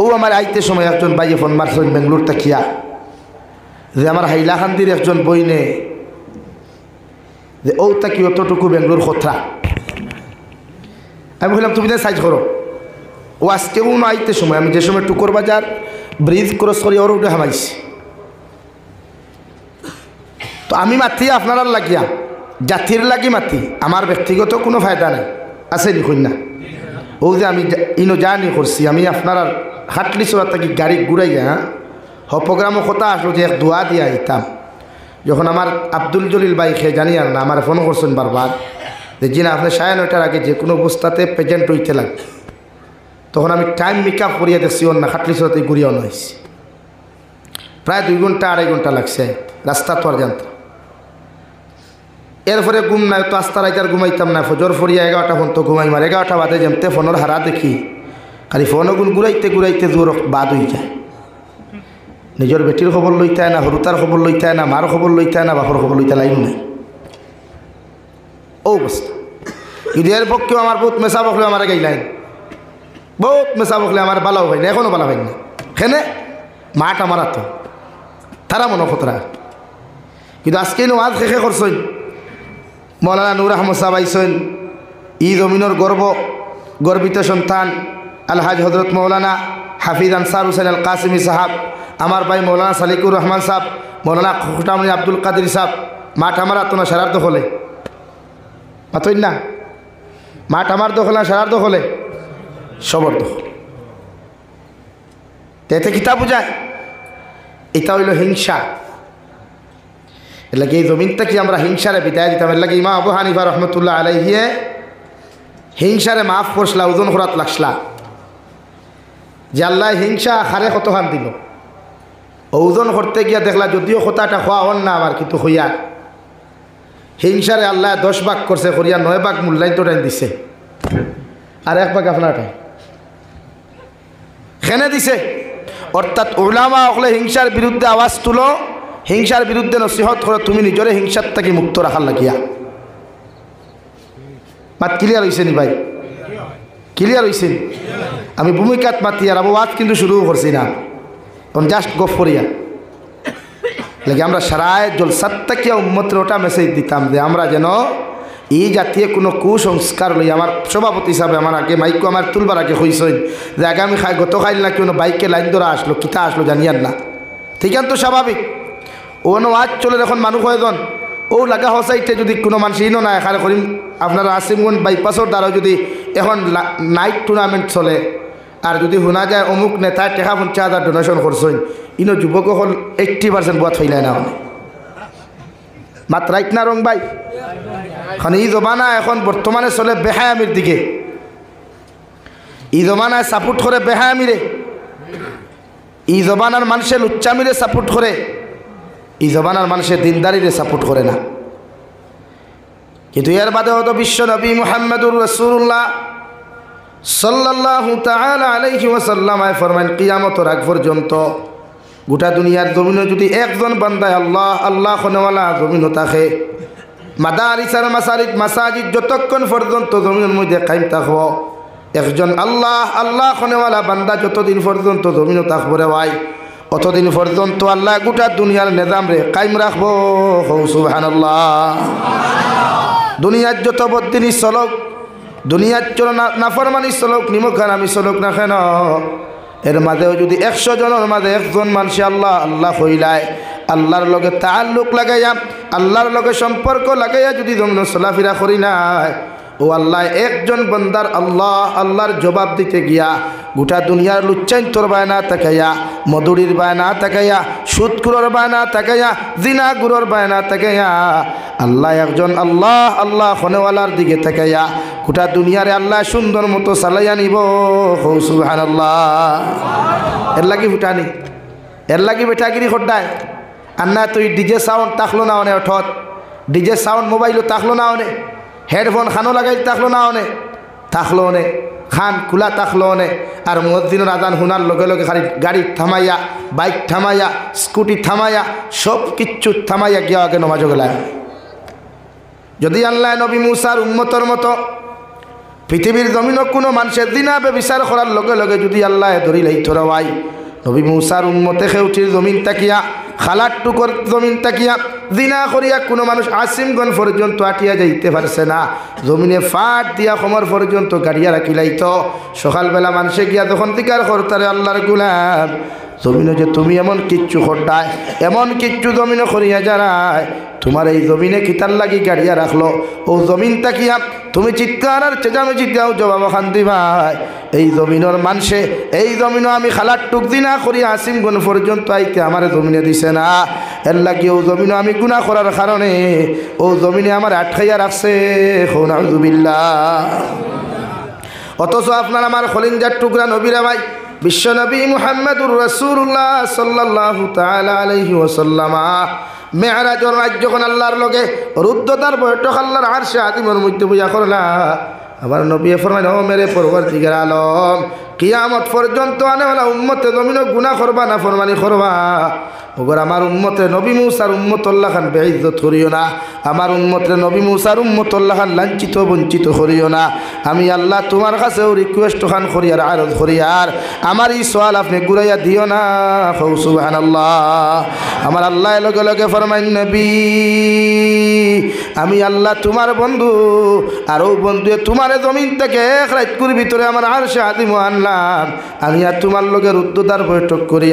ও আমার আইতে সময় একজন বাইয়ে ফোন মারছেন বেঙ্গলোর তাকিয়া যে আমার হাইলাকান্দির একজন বইনে যে ও তাকি অতটুকু বেঙ্গলোর খোথরা। আমি বললাম তুমি না সাইজ করো। ও আজকেও না আইতে সময় আমি যে সময় টুকুর বাজার ব্রিজ ক্রস করি ওর উঠে হামাইছি। তো আমি মাতি আপনারা লাগিয়া জাতির লাগি মাতি, আমার ব্যক্তিগত কোনো ফায়দা নাই আছে দেখুন না। ও যে আমি ইনো জানি করছি আমি আপনার হাটলি চোরা থাকি গাড়ি ঘুরাইয়া প্রোগ্রামও কথা আসলো যে এক দোয়া দিয়া আইতাম। যখন আমার আব্দুল জলিল ভাই খেয়ে জানি আর না আমার ফোন করছেন বারবার যে জি না আপনি 9:30টার আগে যে কোনো অবস্থাতে প্রেজেন্ট হইতে লাগবে। তখন আমি টাইম মেকআপ করিয়া দেখছি ওর না হাটলি চোরাতে ঘুরিয়াও নয়েছি। প্রায় 2 ঘন্টা 2.5 ঘন্টা লাগছে রাস্তা তো আর জানতাম। এরপরে ঘুম নাই তো আস্তা রাইতে আর ঘুমাইতাম না। ফজর ফরিয়া 11টা ফোন তো ঘুমাই মার 11টা বাদে যেমতে ফোনের হারা দেখি খালি ফোনও গুণ ঘুরাইতে ঘুরাইতে জোর বাদ হয়ে যায়। নিজের বেটির খবর লইতে হয় না, হরুতার খবর লইতে হয় না, মার খবর লইতে হয় না, বাপর খবর লইতে লাইন নাই। ও অবস্থা ঈদের পক্ষেও আমার বহুত মেশা বকলে আমার গাইলাইন, বহুত মেশা বকলে আমার বালাও হয় না, এখনও বালা হয় না। খেনে মাঠ আমার তো তারা মনে খতরা। কিন্তু আজকে ওয়াজ শেষে করছেন মৌলানা নূর আহমদ সাহেব আইসেন, ই জমিনের গর্বিত সন্তান আলহাজ হজরত মৌলানা হাফিজ আনসার হুসেন আল কাসিমি সাহাব, আমার ভাই মৌলানা সালিকুর রহমান সাহেব, মৌলানা খুটামনি আব্দুল কাদির সাহেব। মাঠ আমার তো না সারার দখলে মাতই না, মাঠ আমার দখলে না সারার দখলে, সবর দখল। এতে কিতা বুঝায়? এটা হইল হিংসা। এর লাগে এই জমিনটা কি আমরা হিংসারে বিদায় দিতাম। এর লাগে ইমাম আবু হানিফা রহমতুল্লাহ আলাইহিয়ে হিংসারে মাফ করসলা, ওজন করাত লাগসলা যে আল্লাহ হিংসা হারে কতখান দিল। ওজন করতে গিয়া দেখলা যদিও কথাটা খোয়া হন না আমার, কিন্তু হইয়া হিংসারে আল্লাহ 10 ভাগ করছে, করিয়া 9 ভাগ মূল্যায়ন তো টাইম দিছে, আর 1 ভাগ আপনার টাইম খেনে দিছে। অর্থাৎ উলামা হলে হিংসার বিরুদ্ধে আওয়াজ তুলো, হিংসার বিরুদ্ধে নসিহত করো, তুমি নিজরে হিংসার থেকে মুক্ত রাখার লাগিয়া। মাত ক্লিয়ার হয়েছে নি ভাই? ক্লিয়ার হয়েছে? আমি ভূমিকাত মাতি আর আবহাওয়াত কিন্তু শুরু করছি না, এখন জাস্ট গফ করিয়া লাগে আমরা সারায় জলসাত্তাকিয়া উম্মতের ওটা মেসেজ দিতাম যে আমরা যেন এই জাতীয় কোনো কুসংস্কার লই। আমার সভাপতি হিসাবে আমার আগে মাইকো আমার তুলবার আগে হইসইন যে আগামী গত খাইল না কোনো বাইকে লাইন ধরা আসলো, কিতা আসলো জানিয়ার না, ঠিক আছে তো স্বাভাবিক। ওনো আজ চলে এখন মানুষ হয়জন ও লাগা হসাইতে যদি কোনো মানুষ ইনো না এখানে করিম আপনারা আসিমগঞ্জ বাইপাসর দ্বারা যদি এখন নাইট টুর্নামেন্ট চলে আর যদি শোনা যায় অমুক নেতায় টেকা 50,000 ডোনেশন করছেন, ইনো যুবক হল 80% বুয়াত হইলাই না মাত্র রাইট না রং ভাই? এখন এই জমানা এখন বর্তমানে চলে বেহায়ামির দিকে, এই জমানায় সাপোর্ট করে বেহায়ামিরে, এই জমানার মানুষের লুচ্চামিরে সাপোর্ট করে, এই জমানার মানুষের দিনদারিরে সাপোর্ট করে না। কিন্তু এর বাদে হতো বিশ্ব নবী মুহাম্মদুর রাসূলুল্লাহ সাল্লাল্লাহু তাআলা আলাইহি ওয়াসাল্লাম ফরমান কিয়ামতের আগ পর্যন্ত গোটা দুনিয়ার জমিনে যদি একজন বান্দায় আল্লাহ আল্লাহ খনেওয়ালা জমিনও থাকে, মাদারিস আর মাসাজিদ যতক্ষণ পর্যন্ত জমিনের মধ্যে কায়েম থাকব, একজন আল্লাহ আল্লাহ খনেওয়ালা বান্দা যতদিন পর্যন্ত জমিনও থাকব রে ভাই, অতদিন পর্যন্ত আল্লাহ গোটা দুনিয়ার নিজাম রে কায়েম রাখবো। সুবহানাল্লাহ। দুনিয়ার যত বদিনী চলক, দুনিয়ার চলো নাফরমানি চলক, নিমখানামি চলক না কেন, এর মাঝেও যদি 100 জনের মাঝে একজন মানুষ আল্লাহ আল্লাহ হইলায়, আল্লাহর লগে তাআল্লুক লাগাইয়া, আল্লাহর লগে সম্পর্ক লাগাইয়া যদি জমিন চলাফেরা করি নাই, ও আল্লাহ একজন বান্দার আল্লাহ আল্লাহর জবাব দিতে গিয়া গোটা দুনিয়ার লুচ্চাইন তোর বায়না তাকাইয়া, মধুরির বায়না তাকাইয়া, সুদকুরর বায়না তাকাইয়া, জিনা গুরর বায়না তাকাইয়া, আল্লাহ একজন আল্লাহ আল্লাহ খনেওয়ালার দিকে তাকাইয়া গোটা দুনিয়ারে আল্লাহ সুন্দর মতো চালাইয়া নিব। সুবহানাল্লাহ। এর লাগি ফুটানি, এর লাগি বেটাগিরি খড্ডায় আর না তুই ডিজে সাউন্ড তাকলো না অনে, অঠত ডিজে সাউন্ড মোবাইলও তাকলো না অনে, হেডফোন খানো লাগাই তাকলো না অনে, থাকলো অনে খান খোলা তাকলো অনে, আর মুয়াজ্জিনের আজান শোনার লগে লগে খালি গাড়ি থামাইয়া, বাইক থামাইয়া, স্কুটি থামাইয়া, সব কিচ্ছু থামাইয়া গিয়া আগে নমাজ গেলায়। যদি আল্লাহ নবী মুসার উম্মতর মতো পৃথিবীর জমিনক কোনো মানুষের দিনাবে বিচার করার লগে লগে যদি আল্লাহ ধরিলেই ধরাওয়াই নবী মুসার উম্মতে খেউটির জমিন তাকিয়া খালার টুকর জমিন তাকিয়া দিনা করিয়া কোনো মানুষ আসিমগঞ্জ পর্যন্ত আটিয়া যাইতে পারছে না। জমিনে ফাট দিয়া সমর পর্যন্ত গাড়িয়া রাখিলাইত। সকালবেলা মানুষে গিয়া যখন দিকার করতারে আল্লাহর গুলাম জমিনে যে তুমি এমন কিচ্ছু খড্ডায় এমন কিচ্ছু জমিনে করিয়া যারায় তোমার এই জমিনে কিতার লাগি গাড়িয়া রাখলো। ও জমিন তাকিয়া তুমি চিৎকার আর চেঁচামেচি দাও জবাব খান দিবাই এই জমিনের মানুষে এই জমিনও আমি খালার টুক দিনা করিয়া আসিমগঞ্জ পর্যন্ত আইতে আমার জমিনে দিছে না। এর লাগি ও জমিনও আমি গুনাহ করার কারণে ও জমিনে আমার আটকাইয়া রাখছে। নাউযুবিল্লাহ। অথচ আপনার আমার খলিঞ্জার টুকরা নবীরা ভাই বিশ্বনবী মুহাম্মদুর রাসূলুল্লাহ সাল্লাল্লাহু তাআলা আলাইহি ওয়াসাল্লাম মেরাজের রাত যখন আল্লাহর লগে রুদ্ধতার বৈঠক আল্লাহর আরশে আযিমের মধ্যে বুঝা করলা আমার নবী ফরমাইল ও মেরে পরওয়ারদিগার আলম কিয়ামত পর্যন্ত আনেওয়ালা উম্মতে জমিন গুনাহ করবা না ফরমানি করবা। ওগর আমার উম্মতে নবী মুসার উম্মতুল্লাহ খান বেইজ্জত করিও না। আমার উম্মতে নবী মুসার উম্মতুল্লাহ খান লাঞ্ছিত বঞ্চিত করিও না। আমি আল্লাহ তোমার কাছেও রিকোয়েস্ট খান করিয়ার আরজ করিয়ার আমার এই সওয়াল আপনি ঘুরাইয়া দিও না। সুবহানাল্লাহ। আমার আল্লাহ লগে লগে ফরমাইন নবী আমি আল্লাহ তোমার বন্ধু আর ও বন্ধু তোমার জমিন থেকে এক রাতকুর ভিতরে আমার আরশে আযিম আনলাম। আমি আর তোমার লগে রুদ্ধতার বৈঠক করি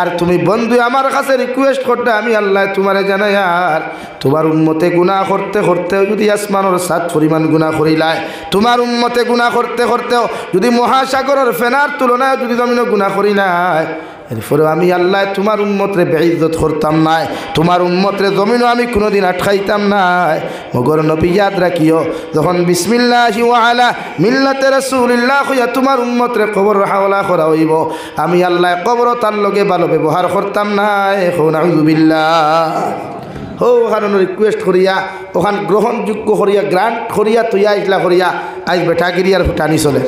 আর তুমি বন্ধু আমার কাছে রিকোয়েস্ট করতে আমি আল্লাহ তোমারে জানাই আর তোমার উম্মতে গুনাহ করতে করতেও যদি আসমানের সাত পরিমাণ গুনাহ করিলায় তোমার উম্মতে গুনাহ করতে করতেও যদি মহাসাগরের ফেনার তুলনায় যদি জমিনে গুনাহ করি নাই এরপরে আমি আল্লাহ তোমার উম্মতরে বেইজ্জত করতাম নাই। তোমার উম্মতরে জমিনও আমি কোনোদিন আটকাইতাম নাই। মগর নবী ইয়াদ রাখিও যখন বিসমিল্লাহি ওয়া আলা মিল্লাতে রাসূলিল্লাহ হইয়া তোমার উম্মতরে কবর হাওলা করা হইব আমি আল্লাহ কবর তার লগে ভালো ব্যবহার করতাম নাই। নাউযুবিল্লাহ। হো ওখানে রিকোয়েস্ট করিয়া ওখান গ্রহণযোগ্য করিয়া গ্রান্ট করিয়া তুইয়া ইসলা করিয়া আজ বেটাগিরি আর ফুটানি চলে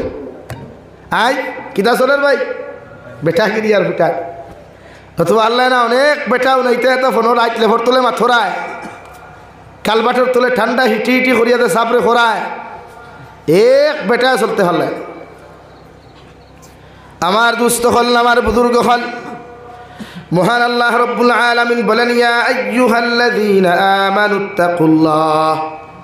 আজ কিতা চলের ভাই বেটাগিরি আর ফুটান অথবা আল্লাহ না অনেক বেটাও নাইতে এত ফোনের আইট লেভর তোলে মাথরায় কালবাটের তোলে ঠান্ডা হিটি হিটি করিয়াতে সাপরে খোরায় এক বেটা চলতে হলে আমার দুস্থ হল আমার বুজুর্গ হল মহান আল্লাহ রব্বুল আলামিন বলেন ইয়া আইয়ুহাল্লাযীনা আমানুত্তাকুল্লাহ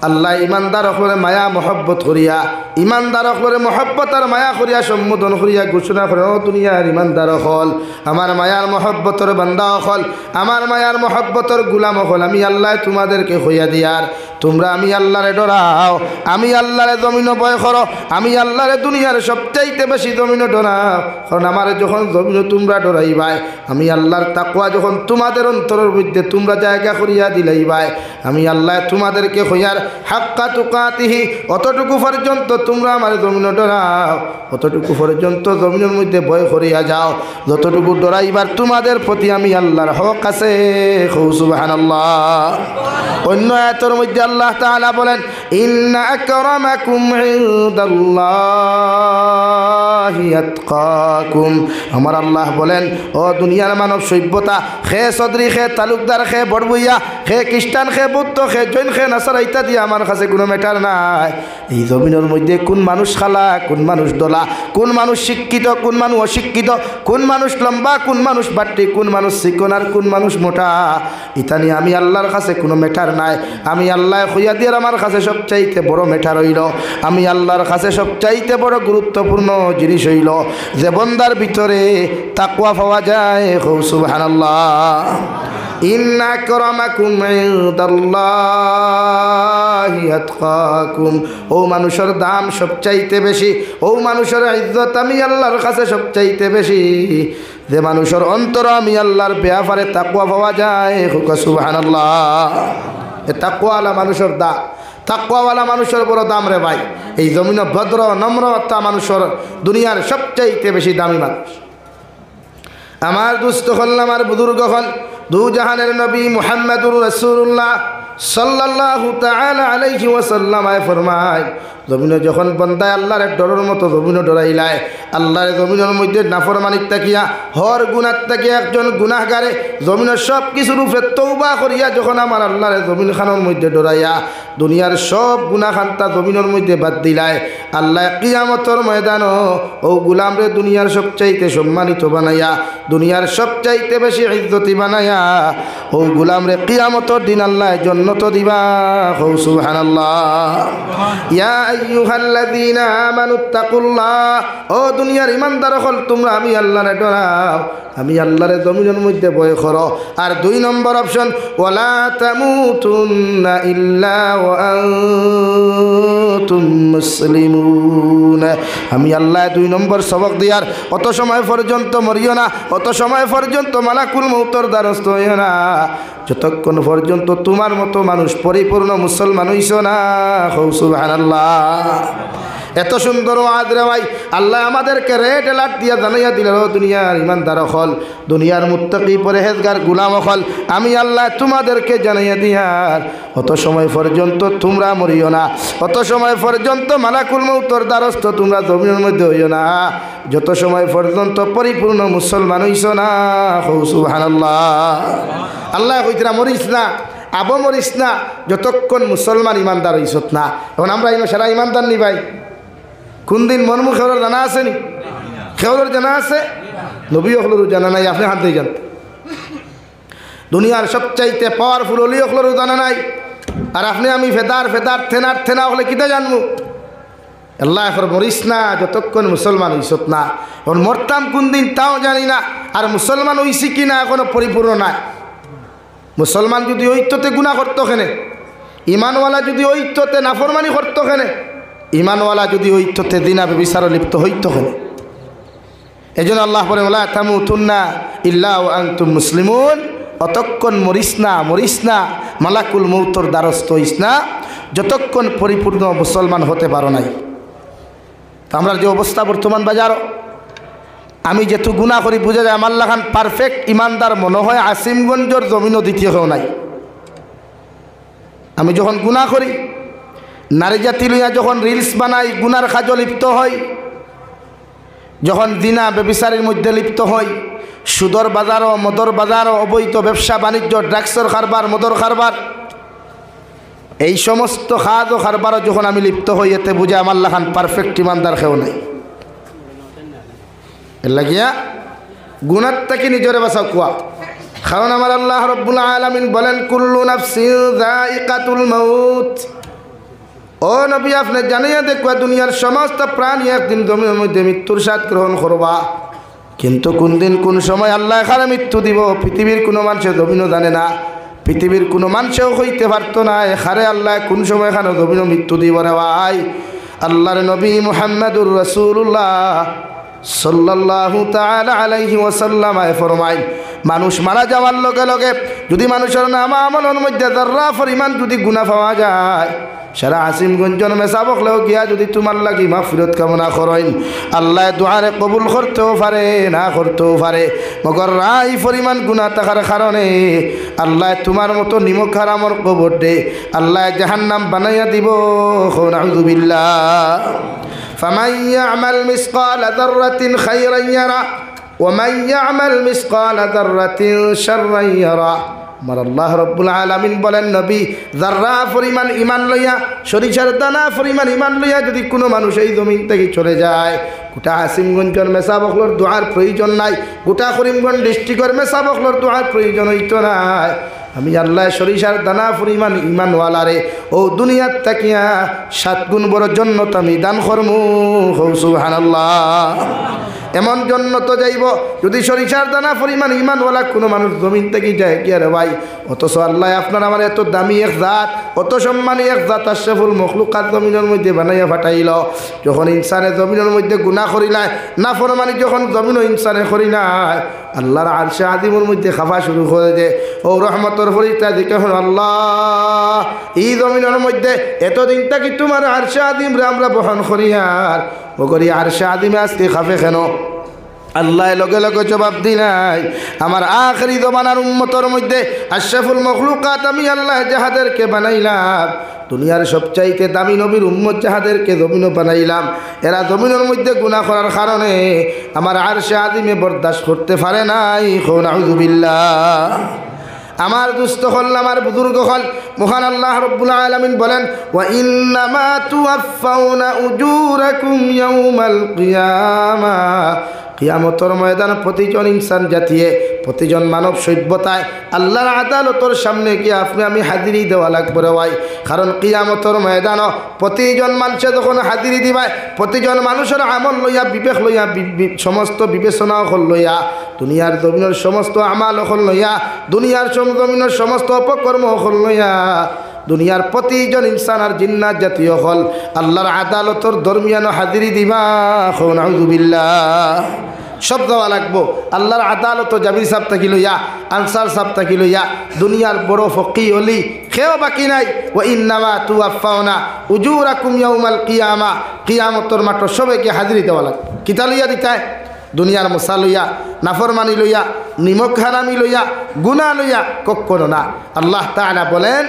আল্লাহ ইমানদার হলে মায়া মহব্বত করিয়া ইমানদার হলে মহব্বত আর মায়া করিয়া সম্বোধন করিয়া ঘোষণা করে ও দুনিয়ার ইমানদার হল আমার মায়ার মহব্বতর বান্দা হল আমার মায়ার মহব্বতর গুলাম হল আমি আল্লাহ তোমাদেরকে হইয়া দিয়ার তোমরা আমি আল্লাহরে ডরাও আমি আল্লাহরে জমিন ভয় করো আমি আল্লাহরে দুনিয়ার সবচাইতে বেশি জমিন ডরাও কারণ আমার যখন জমিন তোমরা ডরাইবাই আমি আল্লাহর তাকওয়া যখন তোমাদের অন্তরের মধ্যে তোমরা জায়গা করিয়া দিলাইবাই আমি আল্লাহ তোমাদেরকে হইয়ার হাক্কা তুকাতিহি অতটুকু পর্যন্ত তোমরা আমার জমিন ডরাও অতটুকু পর্যন্ত জমিনের মধ্যে ভয় করিয়া যাও যতটুকু ডরাইবার তোমাদের প্রতি আমি আল্লাহর হক আছে। সুবহানাল্লাহ। অন্য আয়াতের মধ্যে আল্লাহ তাআলা বলেন ইন্না আকরামাকুম ইনদাল্লাহি আতকাকুম আমার আল্লাহ বলেন ও দুনিয়ার মানব সভ্যতা খে চৌধুরী খে তালুকদার খে বড়বইয়া খে খ্রিস্টান খে বৌদ্ধ খে জৈন খে নাসারা ইত্যাদি আমার কাছে কোনো ম্যাটার নাই। এই জমিনের মধ্যে কোন মানুষ খালা কোন মানুষ দলা কোন মানুষ শিক্ষিত কোন মানুষ অশিক্ষিত কোন মানুষ লম্বা কোন মানুষ বাট্টি কোন মানুষ চিকন আর কোন মানুষ মোটা এটা নিয়ে আমি আল্লাহর কাছে কোনো ম্যাটার নাই। আমি আল্লাহ হইয়া দিয়ে আমার কাছে সবচাইতে বড় ম্যাটার হইল আমি আল্লাহর কাছে সবচাইতে বড় গুরুত্বপূর্ণ জিনিস হইল যে বন্দার ভিতরে তাকওয়া পাওয়া যায়। সুবহানাল্লাহ। ইন্না আকরামাকুম ইনদাল্লাহি আতকাকুম ও মানুষের দাম সবচাইতে বেশি ও মানুষের ইজ্জত আমি আল্লাহর কাছে সবচাইতে বেশি যে মানুষের অন্তর আমি আল্লাহর ব্যাপারে তাকওয়া পাওয়া যায়। সুবহানাল্লাহ। এ তাকওয়ালা মানুষের দাম তাকওয়াওয়ালা মানুষের বড় দাম রে ভাই। এই জমিন ভদ্র নম্রতা মানুষের দুনিয়ার সবচাইতে বেশি দামি মানুষ। আমার দুস্থ হল আমার বুজুর্গ হল দু জাহানের নবী মুহাম্মদুর রাসূলুল্লাহ সাল্লাল্লাহু তাআলা আলাইহি ওয়াসাল্লাম ফরমায় জমিনে যখন বন্দায় আল্লাহর ডরের মতো জমিনে ডরাইলায় আল্লাহর জমিনের মধ্যে নাফরমানিক তাকিয়া হর গুনাহ থেকে একজন গুনাহগারে জমিনের সব কিছুর উপরে তওবা করিয়া যখন আমার আল্লাহরে জমিন খানের মধ্যে ডরাইয়া দুনিয়ার সব গুনাহ খান্তা জমিনের মধ্যে বাদ দিলায় আল্লাহ কিয়ামতের ময়দানও ও গোলামরে দুনিয়ার সবচাইতে সম্মানিত বানাইয়া দুনিয়ার সবচাইতে বেশি ইজ্জতি বানাইয়া ও গোলামরে কিয়ামতের দিন আল্লাহ জান্নাত দিবা। কও সুবহানাল্লাহ। ইয়া আইয়ুহাল্লাযীনা আমানুত্তাকুল্লাহ, ও দুনিয়ার ইমানদার হল তোমরা আমি আল্লাহরে ডরাও, আমি আল্লাহরে জমিনের মধ্যে ভয় করো। আর 2 নম্বর অপশন ওয়ালা তামুতুন্না ইল্লা ওয়া আনতুম মুসলিমুন, আমি আল্লাহ 2 নম্বর সবক দিয়ার অত সময় পর্যন্ত মরিও না, অত সময় পর্যন্ত মালাকুল মউতের দ্বারস্থ হইও না যতক্ষণ পর্যন্ত তোমার মতো মানুষ পরিপূর্ণ মুসলমান হইছ না। সুবহানাল্লাহ। এত সুন্দর ওয়াজ রে ভাই, আল্লাহ আমাদেরকে রেড অ্যালার্ট দিয়া জানাইয়া দিল দুনিয়ার ইমানদার হল, দুনিয়ার মুত্তাকি পরহেজগার গোলাম হল, আমি আল্লাহ তোমাদেরকে জানাইয়া দিয়ার অত সময় পর্যন্ত তোমরা মরিও না, অত সময় পর্যন্ত মালাকুল মউতের দ্বারস্থ তোমরা জমিনের মধ্যে হইও না যত সময় পর্যন্ত পরিপূর্ণ মুসলমান হইছ না। সুবহানাল্লাহ। আল্লাহ কইতরা মরিস না, আবো মরিস না যতক্ষণ মুসলমান ইমানদার হইছত না। এখন আমরা সারা ইমানদার নি ভাই? কোন দিন মর্মু খেওয়ার জানা আছে নি? খেওয়ার জানা আছে? নবী হলরও জানা নাই, আপনি হাত দিয়ে যান। দুনিয়ার সবচাইতে পাওয়ারফুল অলি হলরও জানা নাই, আর আপনি আমি ফেদার ফেদার থেনার থেনা হলে কিতা জানবো? আল্লাহ এখন মরিস না যতক্ষণ মুসলমান হইছত না। এখন মরতাম কোন দিন তাও জানি না, আর মুসলমান হইছি কি না এখনো পরিপূর্ণ নাই। মুসলমান যদি ঐত্যতে গুনাহ করতো খেনে, ইমানওয়ালা যদি ঐত্যতে নাফরমানি করতো খেনে, ইমানওয়ালা যদি ঐত্যতে দিনা বেবিচার লিপ্ত হইতো খেনে। এই জন্য আল্লাহ বলে ওয়ালা তামুতুন্না ইল্লা ওয়া আনতুম মুসলিমুন, অতক্ষণ মরিস না মালাকুল মউতের দ্বারস্থ হইস না যতক্ষণ পরিপূর্ণ মুসলমান হতে পারো নাই। তো আমরা যে অবস্থা বর্তমান বাজার, আমি যেহেতু গুনাহ করি বুঝা যায় আমার লাখান পারফেক্ট ইমানদার মনে হয় আসিমগঞ্জের জমিনও দ্বিতীয় কেউ নাই। আমি যখন গুনাহ করি, নারী জাতি লইয়া যখন রিলস বানাই গুনার কাজ লিপ্ত হই, যখন দিনা ব্যভিচারের মধ্যে লিপ্ত হই, সুদর বাজারও মদর বাজারও অবৈধ ব্যবসা বাণিজ্য ড্রাগসের কারবার মদর কারবার এই সমস্ত খাদ ও কারবারও যখন আমি লিপ্ত হই, এতে বুঝে আমার লাখান পারফেক্ট ইমানদার কেউ নাই। এর লাগিয়া গুনার থেকে নিজরে বাঁচাও কুয়া। কারণ আমার আল্লাহ রাব্বুল আলামিন বলেন কুল্লু নাফসিন যায়িকাতুল মাউত, ও নবী আপনি জানিয়ে দেখবা দুনিয়ার সমস্ত প্রাণী একদিন জমিনের মধ্যে মৃত্যুর স্বাদ গ্রহণ করবা, কিন্তু কোন দিন কোন সময় আল্লাহ এখানে মৃত্যু দিব পৃথিবীর কোনো মানুষের জমিনও জানে না, পৃথিবীর কোনো মানুষেও হইতে পারতো না এখানে আল্লাহ কোন সময় এখানে জমিনও মৃত্যু দিব রে ভাই। আল্লাহর নবী মুহাম্মদুর রাসূলুল্লাহ সাল্লাল্লাহু তাআলা আলাইহি ওয়াসাল্লাম ফরমায় মানুষ মারা যাওয়ার লগে লগে যদি মানুষের নাম আমলের মধ্যে যারা পরিমাণ যদি গুনাহ পাওয়া যায়, সারা আসিমগঞ্জের মেসাবকলেও গিয়া যদি তোমার লাগি মাগফিরাত কামনা করেন, আল্লাহ দুআরে কবুল করতেও পারে না করতেও পারে, মগর রাই পরিমাণ গুনাহ থাকার কারণে আল্লাহ তোমার মতো নিমক হারামর কবর দে আল্লাহ জাহান্নাম বানাইয়া দিব। নাউযু বিল্লাহ। ফামান ইয়ামাল মিসকালা যাররাতিন খায়রান ইয়ারা ওয়া মান ইয়ামাল মিসকালা যাররাতিন শাররান ইয়ারা। আমার আল্লাহ রাব্বুল আলামিন বলেন নবী যারা পরিমাণ ঈমান লইয়া সরিষার দানা পরিমাণ ঈমান লইয়া যদি কোনো মানুষ এই জমিন থেকে চলে যায়, গোটা আসিমগঞ্জের মেসাবকলর দোয়ার প্রয়োজন নাই, গোটা করিমগঞ্জ ডিস্ট্রিক্টের মেসাবকলর দোয়ার প্রয়োজন হইতো না। আমি আল্লাহ সরিষার দানা পরিমাণ ঈমানওয়ালারে ও দুনিয়ার তাকিয়া 7 গুণ বড় জান্নাত আমি দান করমু। সুবহানাল্লাহ। এমন জান্নাত যাইব যদি সরিষার দানা পরিমাণ ঈমানওয়ালা কোনো মানুষ জমিন থেকে যায় কি রে ভাই। অথচ আল্লাহ আপনার আমার এত দামি এক জাত, অত সম্মানী এক জাত আশরাফুল মখলুকাত জমিনের মধ্যে বানাইয়া ফাটাইল। যখন ইনসানে জমিনের মধ্যে গুনাহ করিলায় নাফরমানি যখন জমিন ইনসানে করি নাই, আল্লাহর আরশে আযিমের মধ্যে খাফা শুরু করে দে। ও রহমতের ফরিস্তা দিকে হল আল্লাহ এই জমিনের মধ্যে এতদিন থাকি তোমার আরশে আযিম রে আমরা বহন করি, আর ওগরি আরশে আযিমে আজকে খাফে কেন? আল্লাহ লগে লগে জবাব দিলাই আমার আখরি জমানার উম্মতের মধ্যে আশরাফুল মখলুকাত আমি আল্লাহ যাহাদেরকে বানাইলাম দুনিয়ার সবচাইতে দামি নবীর উম্মত যাহাদেরকে জমিনও বানাইলাম, এরা জমিনের মধ্যে গুনাহ করার কারণে আমার আরশে আজিমে বরদাস্ত করতে পারে নাই। নাউযু বিল্লাহ। আমার দুস্থ হল, আমার বুজুর্গ হল, মহান আল্লাহ রাব্বুল আলামিন বলেন, ওয়া ইন্নামা তুওয়াফাউনা উজুরাকুম ইয়াউমাল কিয়ামাহ। কিয়ামতের ময়দান প্রতিজন ইনসান জাতিয়ে, প্রতিজন মানব সভ্যতায় আল্লাহর আদালতের সামনে গিয়ে আপনি আমি হাজিরি দেওয়া লাগবে রে ভাই। কারণ কিয়ামতের ময়দান প্রতিজন মানুষে যখন হাজিরি দিবায়, প্রতিজন মানুষের আমল লইয়া, বিবেক লইয়া, সমস্ত বিবেচনা হল লইয়া, দুনিয়ার জমিনের সমস্ত আমাল হল লইয়া, দুনিয়ার জমিনের সমস্ত অপকর্ম হল লইয়া, দুনিয়ার প্রতিজন ইনসান আর জিন্নাত জাতীয় হল আল্লাহর আদালতের দরমিয়ানো হাজিরি দিবা। নাউযু বিল্লাহ। সব দেওয়া লাগবো। আল্লাহর আদালত জাবির সাহেব থাকি লইয়া, আনসার সাহেব থাকি লইয়া, দুনিয়ার বড় ফকি অলি কেউ বাকি নাই। ও ইন্নামা তুওয়াফাউনা উজুরাকুম ইয়াউমাল কিয়ামা। কিয়ামতের মাঠ সবাইকে হাজিরি দেওয়া লাগবে। কিতা লইয়া দিতায়? দুনিয়ার মশা লইয়া, নাফরমানি লইয়া, নিমক হারামি লইয়া, গুনাহ লইয়া কখনো না। আল্লাহ তাআলা বলেন,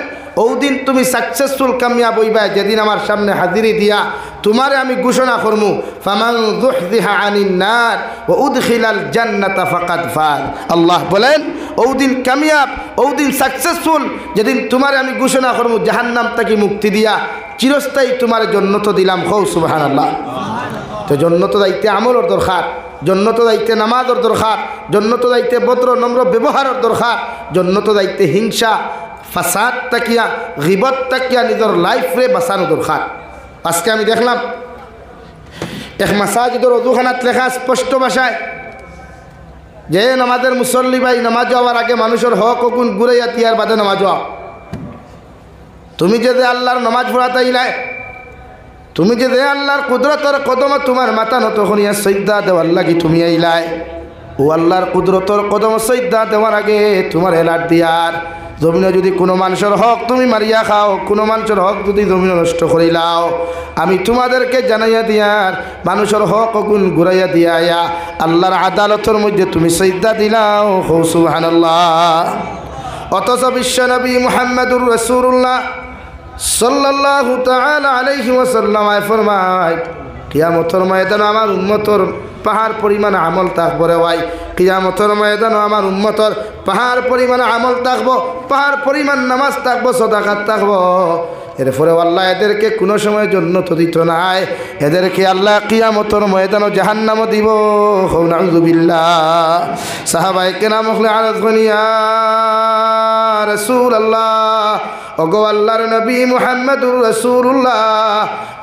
ওদিন তুমি সাকসেসফুল কামিয়াব হইবা যেদিন আমার সামনে হাজিরি দিয়া তোমারে আমি ঘোষণা করমু, ফামান যুহযিহা আনিন নার ওয়া উদখিলাল জান্নাতা ফাকাদ ফাজ। আল্লাহ বলেন ওদিন কামিয়াব, ওদিন সাকসেসফুল যেদিন তোমারে আমি ঘোষণা করমু জাহান্নাম থেকে মুক্তি দিয়া চিরস্থায়ী তোমার জান্নাত দিলাম। হও সুবহানাল্লাহ। তো জান্নাত যাইতে আমলের দরকার, জান্নাত যাইতে নামাজের দরকার, জান্নাত যাইতে ভদ্র নম্র ব্যবহারের দরকার, জান্নাত যাইতে হিংসা ফাসাদ তাকিয়া, গিবত তাকিয়া নিজের লাইফরে বাঁচানো দরকার। আজকে আমি দেখলাম এক মাসাজিদের অজুখানাত লেখা স্পষ্ট ভাষায় যে নামাজের মুসল্লি ভাই, নামাজ যাওয়ার আগে মানুষের হক গুণ ঘুরাইয়া তিয়ার বাদে নামাজ যাও। তুমি যে আল্লাহর নামাজ পড়াতে ইলাই, তুমি যে আল্লাহর কুদরতর কদমে তোমার মাথা নত করিয়া সজদা দেওয়ার লাগি তুমি আইলাই, ও আল্লাহর কুদরতর কদম সজদা দেওয়ার আগে তোমার এলার দিয়ার জমিনে যদি কোনো মানুষের হক তুমি মারিয়া খাও, কোনো মানুষের হক যদি জমিনে নষ্ট করিলাও, আমি তোমাদেরকে জানাইয়া দিয়ার মানুষের হক গুণ ঘুরাইয়া দিয়াইয়া আল্লাহর আদালতের মধ্যে তুমি সজদা দিলাও। হো সুবহানাল্লাহ। অথচ বিশ্বনবী মুহাম্মদুর রাসূলুল্লাহ সাল্লাল্লাহু তাআলা আলাইহি ওয়াসাল্লাম ফরমায়, কিয়ামতের ময়দানে আমার উম্মতর পাহাড় পরিমাণ আমল থাকবো রে ভাই। কিয়ামতের ময়দানে আমার উম্মতর পাহাড় পরিমাণ আমল থাকবো, পাহাড় পরিমাণ নামাজ থাকবো, সাদাকাত থাকবো। এরপরে আল্লাহ এদেরকে কোনো সময় জান্নাত দিত নাই, এদেরকে আল্লাহ কিয়ামতের ময়দানে জাহান্নাম দিব। নাউযু বিল্লাহ। সাহাবায়ে কেরাম হলে আরজ করেন, ইয়া রাসূলুল্লাহ, ওগো আল্লাহর নবী মুহাম্মদুর রাসূলুল্লাহ,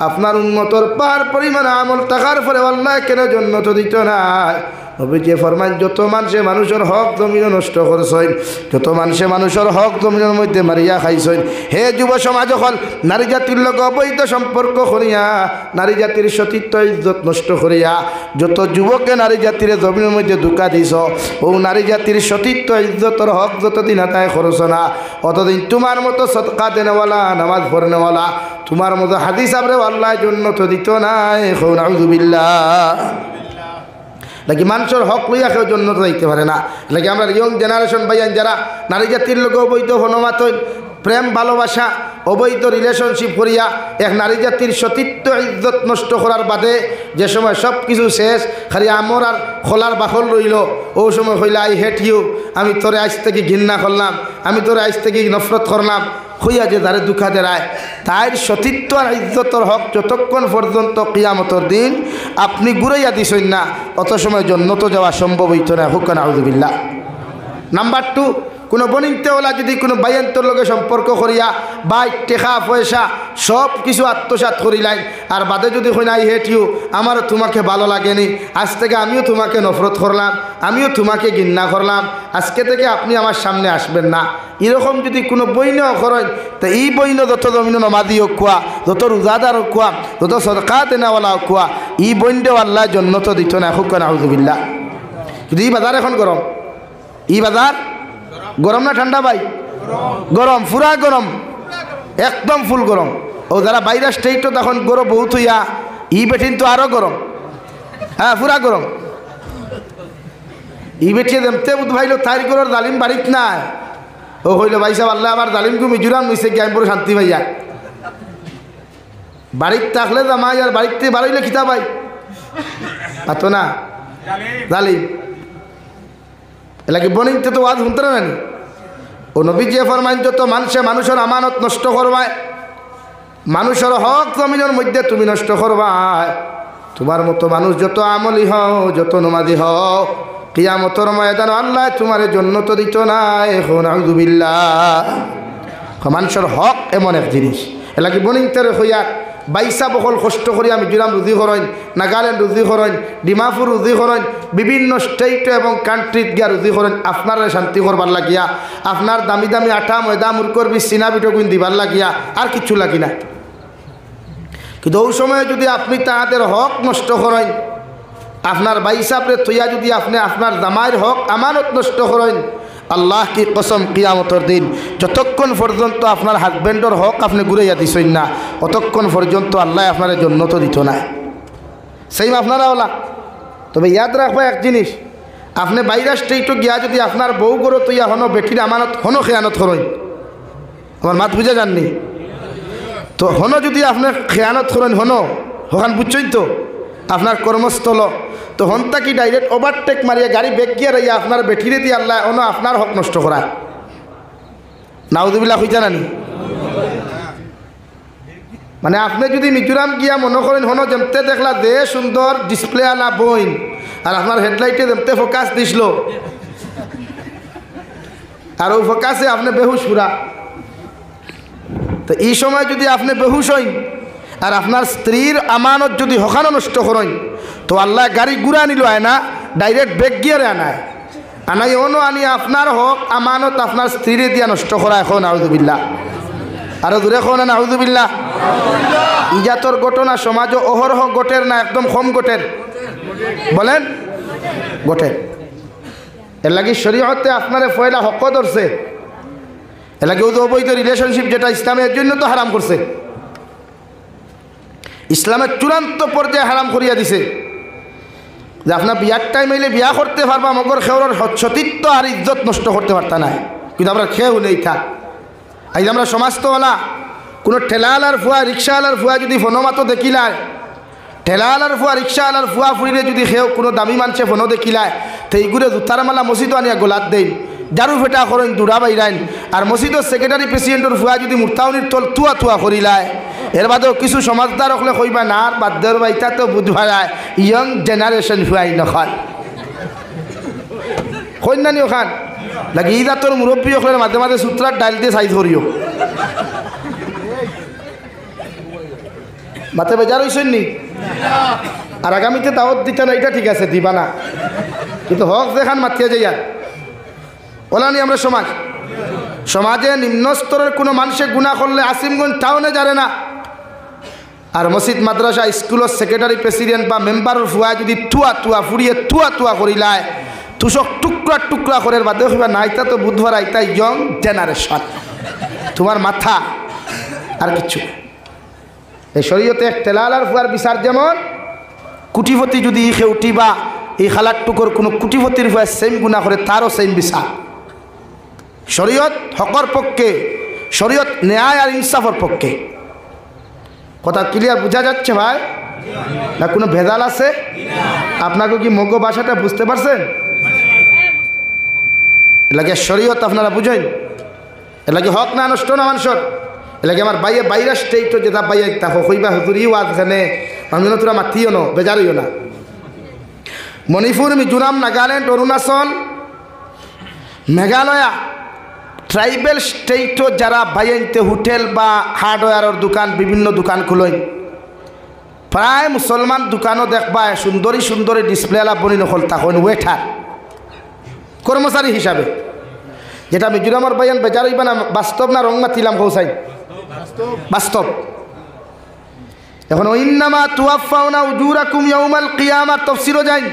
আপনার উম্মতর পাহাড় পরিমাণ আমল থাকার পরে আল্লাহ কেন জান্নাত দিত নাই? নবীজি ফরমান, যত মানুষে মানুষের হক জমিনে নষ্ট করছেন, যত মানুষে মানুষের হক জমিনের মধ্যে মারিয়া খাইছেন, হে যুব সমাজ হল নারী জাতির লোক অবৈধ সম্পর্ক করিয়া, নারী জাতির সতীত্ব ইজ্জত নষ্ট করিয়া যত যুবকে নারী জাতির জমিনের মধ্যে ধোঁকা দিছ, ও নারী জাতির সতীত্ব ইজ্জতর হক যতদিন আদায় করছ না, অতদিন তোমার মতো সদকা দেনেওয়ালা, নামাজ পড়নেওয়ালা, তোমার মতো হাদিস আবরে আল্লাহ জান্নাত দিত নাই। নাউযু বিল্লাহ। নাকি মানুষের হক লইয়া কেউ জান্নাত যাইতে পারে না। নাকি আমরা ইয়ং জেনারেশন ভাইয়ান যারা নারী জাতির লোক অবৈধ হনমাত প্রেম ভালোবাসা অবৈধ রিলেশনশিপ করিয়া এক নারী জাতির সতীত্ব ইজ্জত নষ্ট করার বাদে যে সময় সব কিছু শেষ, খালি আমর আর খোলার বাখল রইল, ও সময় হইলে আই হেট ইউ, আমি তোরে আজ থেকে ঘৃণা করলাম, আমি তোরে আজ থেকে নফরত করলাম, হইয়া যে তারে দুঃখা দেয়, তাইর সতীত্ব আর ইজ্জতর হক যতক্ষণ পর্যন্ত কিয়ামতের দিন আপনি ঘুরাইয়া দিছেন না, অত সময় জান্নাত যাওয়া সম্ভব হইত না। হুক্কা নাউযু বিল্লাহ। নাম্বার 2, কোনো বনিতেওয়ালা যদি কোনো বাইয়ান্তর লগে সম্পর্ক করিয়া বাইক টেকা পয়সা সব কিছু আত্মসাৎ করিলাই, আর বাদে যদি কই না আই হেট ইউ, আমারও তোমাকে ভালো লাগেনি, আজ থেকে আমিও তোমাকে নফরত করলাম, আমিও তোমাকে ঘৃণা করলাম, আজকে থেকে আপনি আমার সামনে আসবেন না, এরকম যদি কোনো বইনও করেন, তো এই বইন যত জমিন নমাদি হোক কুয়া, যত রোজাদার হোক কুয়া, যত সদকা দেনাওয়ালা হোক কুয়া, এই বইনটাও আল্লাহ জান্নাত দিত না। হুক্কা নাউযু বিল্লাহ। কিন্তু এই বাজার এখন গরম, এই বাজার গরম না ঠান্ডা ভাই? গরম, পুরা গরম, একদম ফুল গরম। ও যারা বাইরে স্টেটও তখন গরম বহুত হইয়া, ই বেঠিন তো আরও গরম, হ্যাঁ পুরা গরম। ই বেঠিয়ে দেমতে বুধ ভাইলো তাইর গরর জালিম বাড়িত নাই, ও হইল ভাই সাহেব আল্লাহ আবার জালিমকে মিজোরাম নিছে কি আমি বড় শান্তি ভাইয়া। বাড়িতে থাকলে জামাই আর বাড়িতে বাড়াইলে খিতা পাই পাতো না জালিম এলাকি বনিতে তো ওয়াজ শুনতে না ও নবী যে ফরমান যত মানুষের আমানত নষ্ট করবায় মানুষের হক জমিনের মধ্যে তুমি নষ্ট করবায় তোমার মতো মানুষ যত আমলি হও যত নমাজি হও কিয়ামতের ময়দান আল্লাহ তোমার জন্য তো দিত না এখন আউযুবিল্লাহ মানুষের হক এমন এক জিনিস এলাকি বনিতে হইয়া 22 বছর কষ্ট করি আমি মিজোরাম রুজি করেন নাগাল্যান্ড রুজি করেন ডিমাপুর রুজি করেন বিভিন্ন স্টেট এবং কান্ট্রিত গিয়া রুজি করেন আপনার শান্তি করবার লাগিয়া আপনার দামি দামি আঠা ময়দা মুরকর বীজ চিনা পিঠগুন দিবার লাগিয়া আর কিছু লাগি না কিন্তু ওই সময় যদি আপনি তাহাদের হক নষ্ট করেন আপনার বাইসাপরে তৈয়া যদি আপনি আপনার জামাইয়ের হক আমানত নষ্ট করেন আল্লাহ কি কসম কিয়ামতের দিন যতক্ষণ পর্যন্ত আপনার হাজব্যান্ডের হক আপনি ঘুরাইয়া দিছেন না অতক্ষণ পর্যন্ত আল্লাহ আপনার জন্য তো দিত না সেই আপনারা ওলা তবে ইয়াদ রাখবা এক জিনিস আপনি বাইরা স্টেটও গিয়া যদি আপনার বউ গরো তৈয়া হনো বেটির আমানত হনো খেয়ানত করেন আমার মাত বুঝে যাননি তো হনো যদি আপনার খেয়ানত করেন হনো হকান বুঝছেন তো আপনার কর্মস্থল তো হনটা কি ডাইরেক্ট ওভারটেক মারিয়া গাড়ি বেগ গিয়ে রাইয়া আপনার বেঠিরে দিয়ে আল্লাহ অন্য আপনার হক নষ্ট করা নাউযুবিল্লাহ হইতা নানি মানে আপনি যদি মিজোরাম গিয়া মনে করেন হনো যেমতে দেখলা দে সুন্দর ডিসপ্লে আলা বইন আর আপনার হেডলাইটে যেমতে ফোকাস দিছিল আর ওই ফোকাসে আপনি বেহুশ পুরা তো এই সময় যদি আপনি বেহুশ হইন আর আপনার স্ত্রীর আমানত যদি হকানো নষ্ট করেন তো আল্লাহ গাড়ি গুড়া নিল আয় না ডাইরেক্ট বেগ গিয়ারে আনায় আনাই অন্য আনি আপনার হক আমানত আপনার স্ত্রীরে দিয়া নষ্ট করা এখন নাউযুবিল্লাহ আরো দূরে এখন নাউযুবিল্লাহ ইজাতর ঘটনা সমাজও অহরহ গোটের না একদম কম গোটের বলেন গোটের এর লাগি শরীয়তে আপনারে ফয়লা হক ধরছে এর লাগি অবৈধ রিলেশনশিপ যেটা ইসলামের জন্য তো হারাম করছে ইসলামের চূড়ান্ত পর্যায়ে হারাম করিয়া দিছে যে আপনার বিয়ার টাইম হইলে বিয়া করতে পারবা মগর খেউর সতীত্ব আর ইজ্জত নষ্ট করতে পারতা না কিন্তু আমরা খেয়েও নেই থা আজ আমরা সমাজ তো ওলা কোনো ঠেলাওয়ালার ফুয়া রিক্সাওয়ালার ফুয়া যদি ফোনমাতো দেখিলায় ঠেলাওয়ালার ফুয়া রিক্সাওয়ালার ফুয়া ফুরিলে যদি খেয়েও কোনো দামি মানুষে ফোনও দেখিলায় তো এইগুলো জুতার মালা মসজিদও আনিয়া গোলাত দেন জারু ফেটা করেন দূরা বাইরাইন আর মসজিদের সেক্রেটারি প্রেসিডেন্টের ফুয়া যদি মুরতাউনির তল তুয়া তুয়া করিলায় এর বাদেও কিছু সমাজদার হলে কইবা না আর বাদ্যর বাইতা তো বুঝবা যায় ইয়ং জেনারেশন ফুয়াই নখান কন্যানি ওখান লাগি ইদা তোর মুরব্বী ওখানে মাঝে মাঝে সূত্রার ডাইল দিয়ে সাইজ করিও মাথা বেজার হইছেন নি আর আগামীতে দাওয়াত দিতে না এটা ঠিক আছে দিবা না কিন্তু হক দেখান মাতিয়া যাইয়া ওলানি আমরা সমাজে নিম্ন স্তরের কোনো মানুষের গুনাহ করলে আসিমগঞ্জ টাউনে যারে না আর মসজিদ মাদ্রাসা স্কুলের সেক্রেটারি প্রেসিডেন্ট বা মেম্বারের ফুয়া যদি তুয়া তুয়া ফুরিয়ে তুয়া তুয়া করিলায় তুষক টুকরা টুকরা করে বাদে হইবা না এটা তো বুধবার আইতা ইয়ং জেনারেশন তোমার মাথা আর কিছু এই শরীয়তে এক ঠেলাওয়ালার ফুয়ার বিচার যেমন কুটিপতি যদি ইখে উঠিবা এই খালার টুকুর কোনো কুটিপতির ফুয়া সেম গুনাহ করে তারও সেম বিচার শরীয়ত হকর পক্ষে শরীয়ত ন্যায় আর ইনসাফের পক্ষে কথা ক্লিয়ার বোঝা যাচ্ছে ভাই না কোনো ভেজাল আছে আপনাকে কি মগ্য ভাষাটা বুঝতে পারছেন এলাকে শরীয়ত আপনারা বুঝেন এলাকে হক না নষ্ট না মানুষের এলাকে আমার বাইরে বাইরা স্টেট যেটা বাইরে তা হইবা হুতুরি ওয়াজখানে আমি তোরা মাতিও না বেজারিও না মণিপুর মিজোরাম নাগাল্যান্ড অরুণাচল মেঘালয়া ট্রাইবেল স্টেটও যারা বাইনতে হোটেল বা হার্ডওয়্যারের দোকান বিভিন্ন দোকান খুলেন প্রায় মুসলমান দোকানও দেখবা সুন্দরী সুন্দরী ডিসপ্লেলা বনি নকল তখন ওয়েটার কর্মচারী হিসাবে যেটা মিজোরামের বাইন বেজার হইবা না বাস্তব না রং মাতিলাম কৌসাই বাস্তব এখন ইন্নামা তুওয়াফাউনা উজুরাকুম ইয়াউমাল কিয়ামা তাফসীরও যাই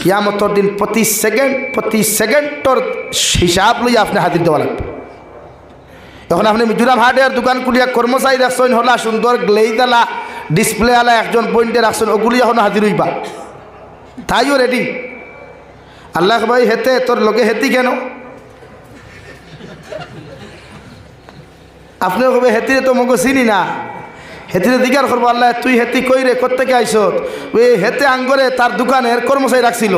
কিয়ামতের দিন প্রতি সেকেন্ডর হিসাব লইয়া আপনি হাজির দেওয়া লাগবে এখন আপনি মিজোরাম হার্ডওয়্যার দোকান খুলিয়া কর্মচারী রাখছেন হলা সুন্দর গ্লেইদালা ডিসপ্লেওয়ালা একজন পয়েন্টে রাখছেন ওগুলি এখন হাজির হইবা তাইও রেডি আল্লাহ ভাই হেতে তোর লগে হেতি কেন আপনি কবে হেতিরে তো মগো চিনি না হেতিরে জিজ্ঞার করবো আল্লাহ তুই হেতি কই রে কোত্থেকে আইস ওই হেতে আঙ্গরে তার দোকানের কর্মচারী রাখছিল।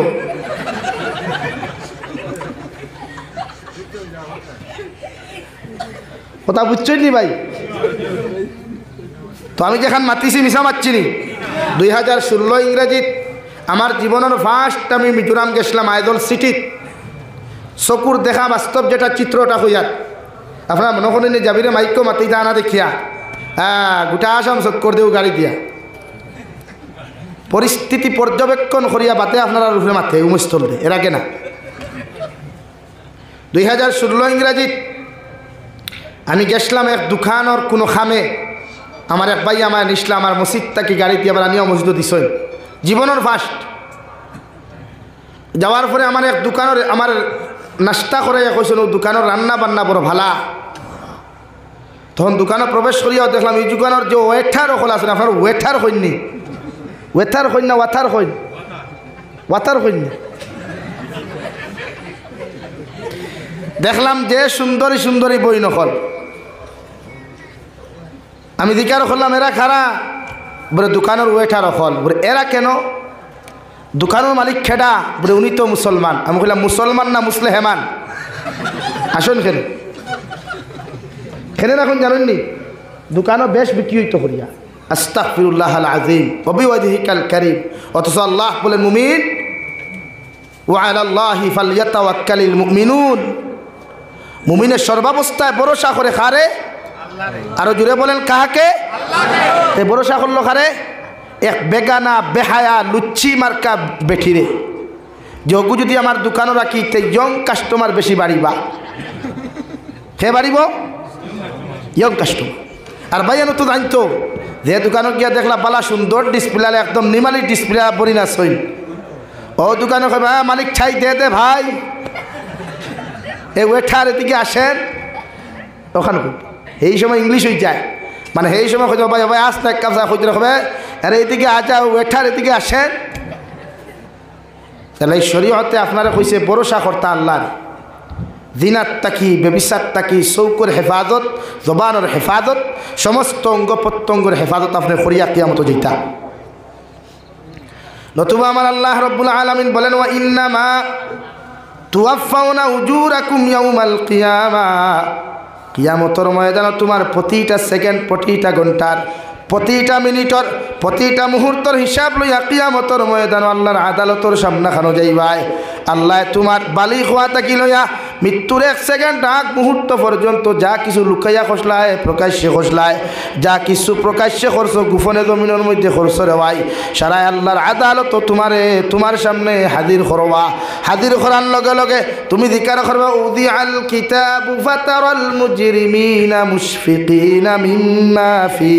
কথা বুঝছই নি ভাই? তো আমি যেখান মাতিছি মিশা মারছিনি। 2016 ইংরেজিত আমার জীবনের ফার্স্ট আমি মিজোরাম গেছিলাম আইদল সিটিত। চকুর দেখা বাস্তব যেটা চিত্রটা হইয়ার আপনার মনে করেন যাবিরে মাইক্য মাতি আনা দেখিয়া গোটা আসাম চক্কর দেও গাড়ি দিয়া পরিস্থিতি পর্যবেক্ষণ করিয়া বাতে আপনারা রূপে মাথে উমস্থল দে এর আগে না। 2016 ইংরেজিত আমি গেছিলাম এক দোকানের কোনো খামে। আমার এক ভাই আমার নিসলা আমার মসজিদ তাকে গাড়ি দিয়ে আবার আনিও মসজিদ দিছেন জীবনের ফার্স্ট। যাওয়ার পরে আমার এক দোকানের আমার নাস্তা করে কইছিল দোকানের রান্না বান্না বড় ভালা। তখন দোকানে প্রবেশ করিয়াও দেখলাম এই দোকানের যে ওয়েটার ওখল আছে আপনার ওয়েটার হইনি ওয়েটার হইন না ওয়াটার হইন ওয়াটার হইন দেখলাম যে সুন্দরী সুন্দরী বই নকল। আমি জিজ্ঞাসা করলাম এরা খারা বলে দোকানের ওয়েটার অকল বলে এরা কেন দোকানের মালিক খেডা বলে উনি তো মুসলমান। আমি বললাম মুসলমান না মুসলে হেমান আসুন খেলে খেলেন এখন জানেননি দোকানও বেশ বিক্রি হইতো করিয়া আস্তাগফিরুল্লাহ আল আযীম ওয়া বিওয়াজহিকাল কারীম। অথচ আল্লাহ বলেন মুমিন ওয়া আলাল্লাহি ফালইয়াতাওয়াক্কালিল মুমিনুন। মুমিনের সর্বাবস্থায় ভরসা করে খারে আরো জুড়ে বলেন কাহাকে? আল্লাহকে। ভরসা করলো খারে এক বেগানা বেহায়া লুচ্ছি মার্কা বেঠিরে যোগু যদি আমার দোকানও রাখি তে ইয়ং কাস্টমার বেশি বাড়িবা হে বাড়িব ইয়ং কাস্টমার। আর ভাইয়ানো তো জানতো যে দোকানত গিয়া দেখলা বালা সুন্দর ডিসপ্লে একদম নিমালি ডিসপ্লে বরি না সইন ও দোকানে কবে মালিক ছাই দে দে ভাই এই ওয়েটার এদিকে আসেন ওখানে এই সময় ইংলিশ হয়ে যায় মানে এই সময় খুঁজে ভাই ভাই আসতে এক কাপ চা খুঁজে হবে আরে এদিকে আজা ওয়েটার এদিকে আসেন। তাহলে এই শরীয়তে আপনারা কইছে ভরসা করতে আল্লাহর জিনাত তাকি বেবিচার তাকি চৌকুর হেফাজত জবানের হেফাজত সমস্ত অঙ্গ প্রত্যঙ্গের হেফাজত আপনি করিয়া কিয়ামত যেটা নতুবা আমার আল্লাহ রাব্বুল আলামিন বলেন ওয়া ইন্নামা তুওয়াফাউনা উজুরাকুম ইয়াউমাল কিয়ামাহ। কিয়ামতের ময়দানে তোমার প্রতিটা সেকেন্ড প্রতিটা ঘন্টার প্রতিটা মিনিটর প্রতিটা মুহূর্তর হিসাব লইয়া কিয়ামতের ময়দান আল্লাহর আদালতর সামনে খানো যাইবাই। আল্লাহ তোমার বালিগ হওয়া থাকি লইয়া মৃত্যুর 1 সেকেন্ড আগ মুহূর্ত পর্যন্ত যা কিছু লুকাইয়া খসলায় প্রকাশ্যে খসলায় যা কিছু প্রকাশ্যে খরচ গোপনে জমিনের মধ্যে খরচ রেওয়াই সারাই আল্লাহর আদালত তোমারে তোমার সামনে হাজির করবা। হাজির করার লগে লগে তুমি জিকার করবা উদি আল কিতাবু ফাতারাল মুজরিমিনা মুশফিকিনা মিম্মা ফি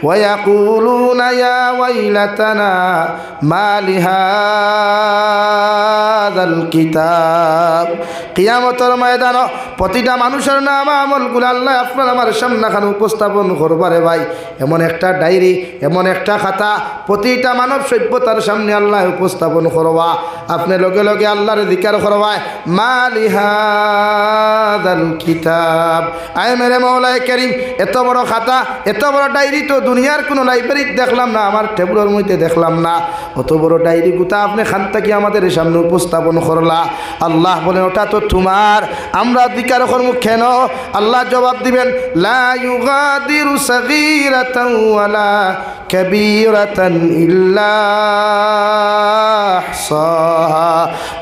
ওয়া ইয়াকুলুনা ইয়া ওয়াইলাতানা মা লিহাযাল কিতাব। কিয়ামতের ময়দান প্রতিটা মানুষের নাম আমলগুলো আল্লাহ আপনার আমার সামনাখানে উপস্থাপন করবারে ভাই। এমন একটা ডায়েরি এমন একটা খাতা প্রতিটা মানব সভ্যতার সামনে আল্লাহ উপস্থাপন করবা। আপনি লগে লগে আল্লাহর জিকির করবায় মা লিহাযাল কিতাব। আয় মেরে মওলাই করিম এত বড় খাতা এত বড় ডায়েরি তো দুনিয়ার কোনো লাইব্রেরিতে দেখলাম না আমার টেবিলের মধ্যে দেখলাম না। অত বড় ডায়েরি গুতা আপনি খান থেকে আমাদের সামনে উপস্থাপন করলা। আল্লাহ বলেন ওটা তো তোমার আমরা জিকির করব কেন? আল্লাহ জবাব দিবেন লা ইউগাদিরু সাগীরাতান ওয়ালা কাবীরাতান ইল্লা আহসাহা।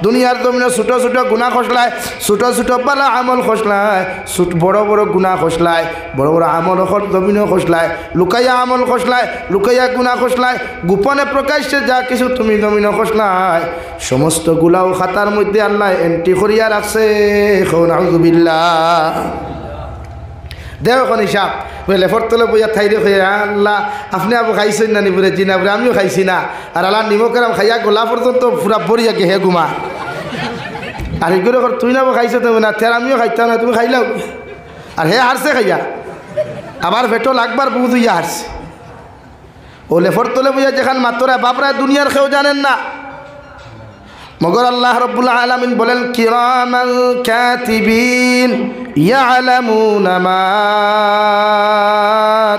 দুনিয়ার জমিনে ছোট ছোট গুনাহ খসলায় ছোট ছোট পালা আমল খসলায় বড় বড় গুনাহ খসলায় বড় বড় আমল জমিনে খসলায় লুকাইয়া আমল খসলায় লুকাইয়া গুনাহ খসলায় গোপনে প্রকাশ্যে যা কিছু তুমি জমিনে খসলায় সমস্ত গুলাও খাতার মধ্যে আল্লাহ এন্ট্রি করিয়া রাখছে। নাউযুবিল্লাহ দেও এখন হিসাব লেফর তলে বইয়া থাইরে হয়ে আল্লাহ আপনি আবু খাইছেন না নি বলে জিনা বলে আমিও খাইছি না আর আল্লাহ নিমকেরাম খাইয়া গোলা পর্যন্ত পুরা বরিয়া গে হে ঘুমা আর এগুলো তুই না খাইছো তুমি না তের আমিও খাইতাম না তুমি খাইলাও আর হে হারছে খাইয়া আবার পেটো লাগবার বুঝ ইয়া হারছে ও লেফর তলে বইয়া যেখান মাতরা বাপরা দুনিয়ার কেউ জানেন না মগর আল্লাহ রাব্বুল আলামিন বলেন কিরামান কাতিবিন ইয়ালামুনা মা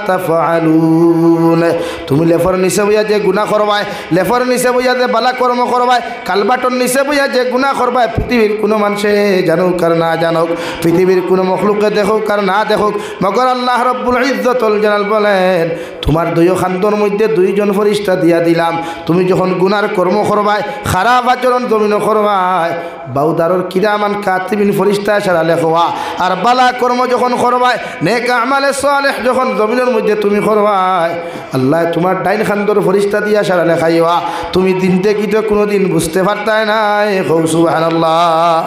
তাফআলুন। তুমি লেফর নিচে বইয়া যে গুনাহ করবাই, লেফর নিচে বইয়া যে বালা কর্ম করবাই, কালবাটর নিচে বইয়া যে গুনাহ করবাই, পৃথিবীর কোনো মানুষে জানুক আর না জানুক, পৃথিবীর কোনো মখলুকে দেখুক আর না দেখুক, মগর আল্লাহ রব্বুল ইজ্জতুল জালাল বলেন তোমার দুই খান্দর মধ্যে দুইজন ফেরেশতা দিয়া দিলাম। তুমি যখন গুনার কর্ম করবাই, খারাপ আচরণ জমিন করবাই, বাউদারর কিরামান কাতিবিন ফেরেশতা সারা লেখবা, আর বালা কর্ম যখন করবাই, নেক আমালে সালেহ যখন জমিনের মধ্যে তুমি করবাই, আল্লাহ তোমার ডাইন খান্দর ফেরেশতা দিয়া সারা লেখাইবা। তুমি দিন থেকে তো কোনোদিন বুঝতে পারতাই না। সুবহানাল্লাহ।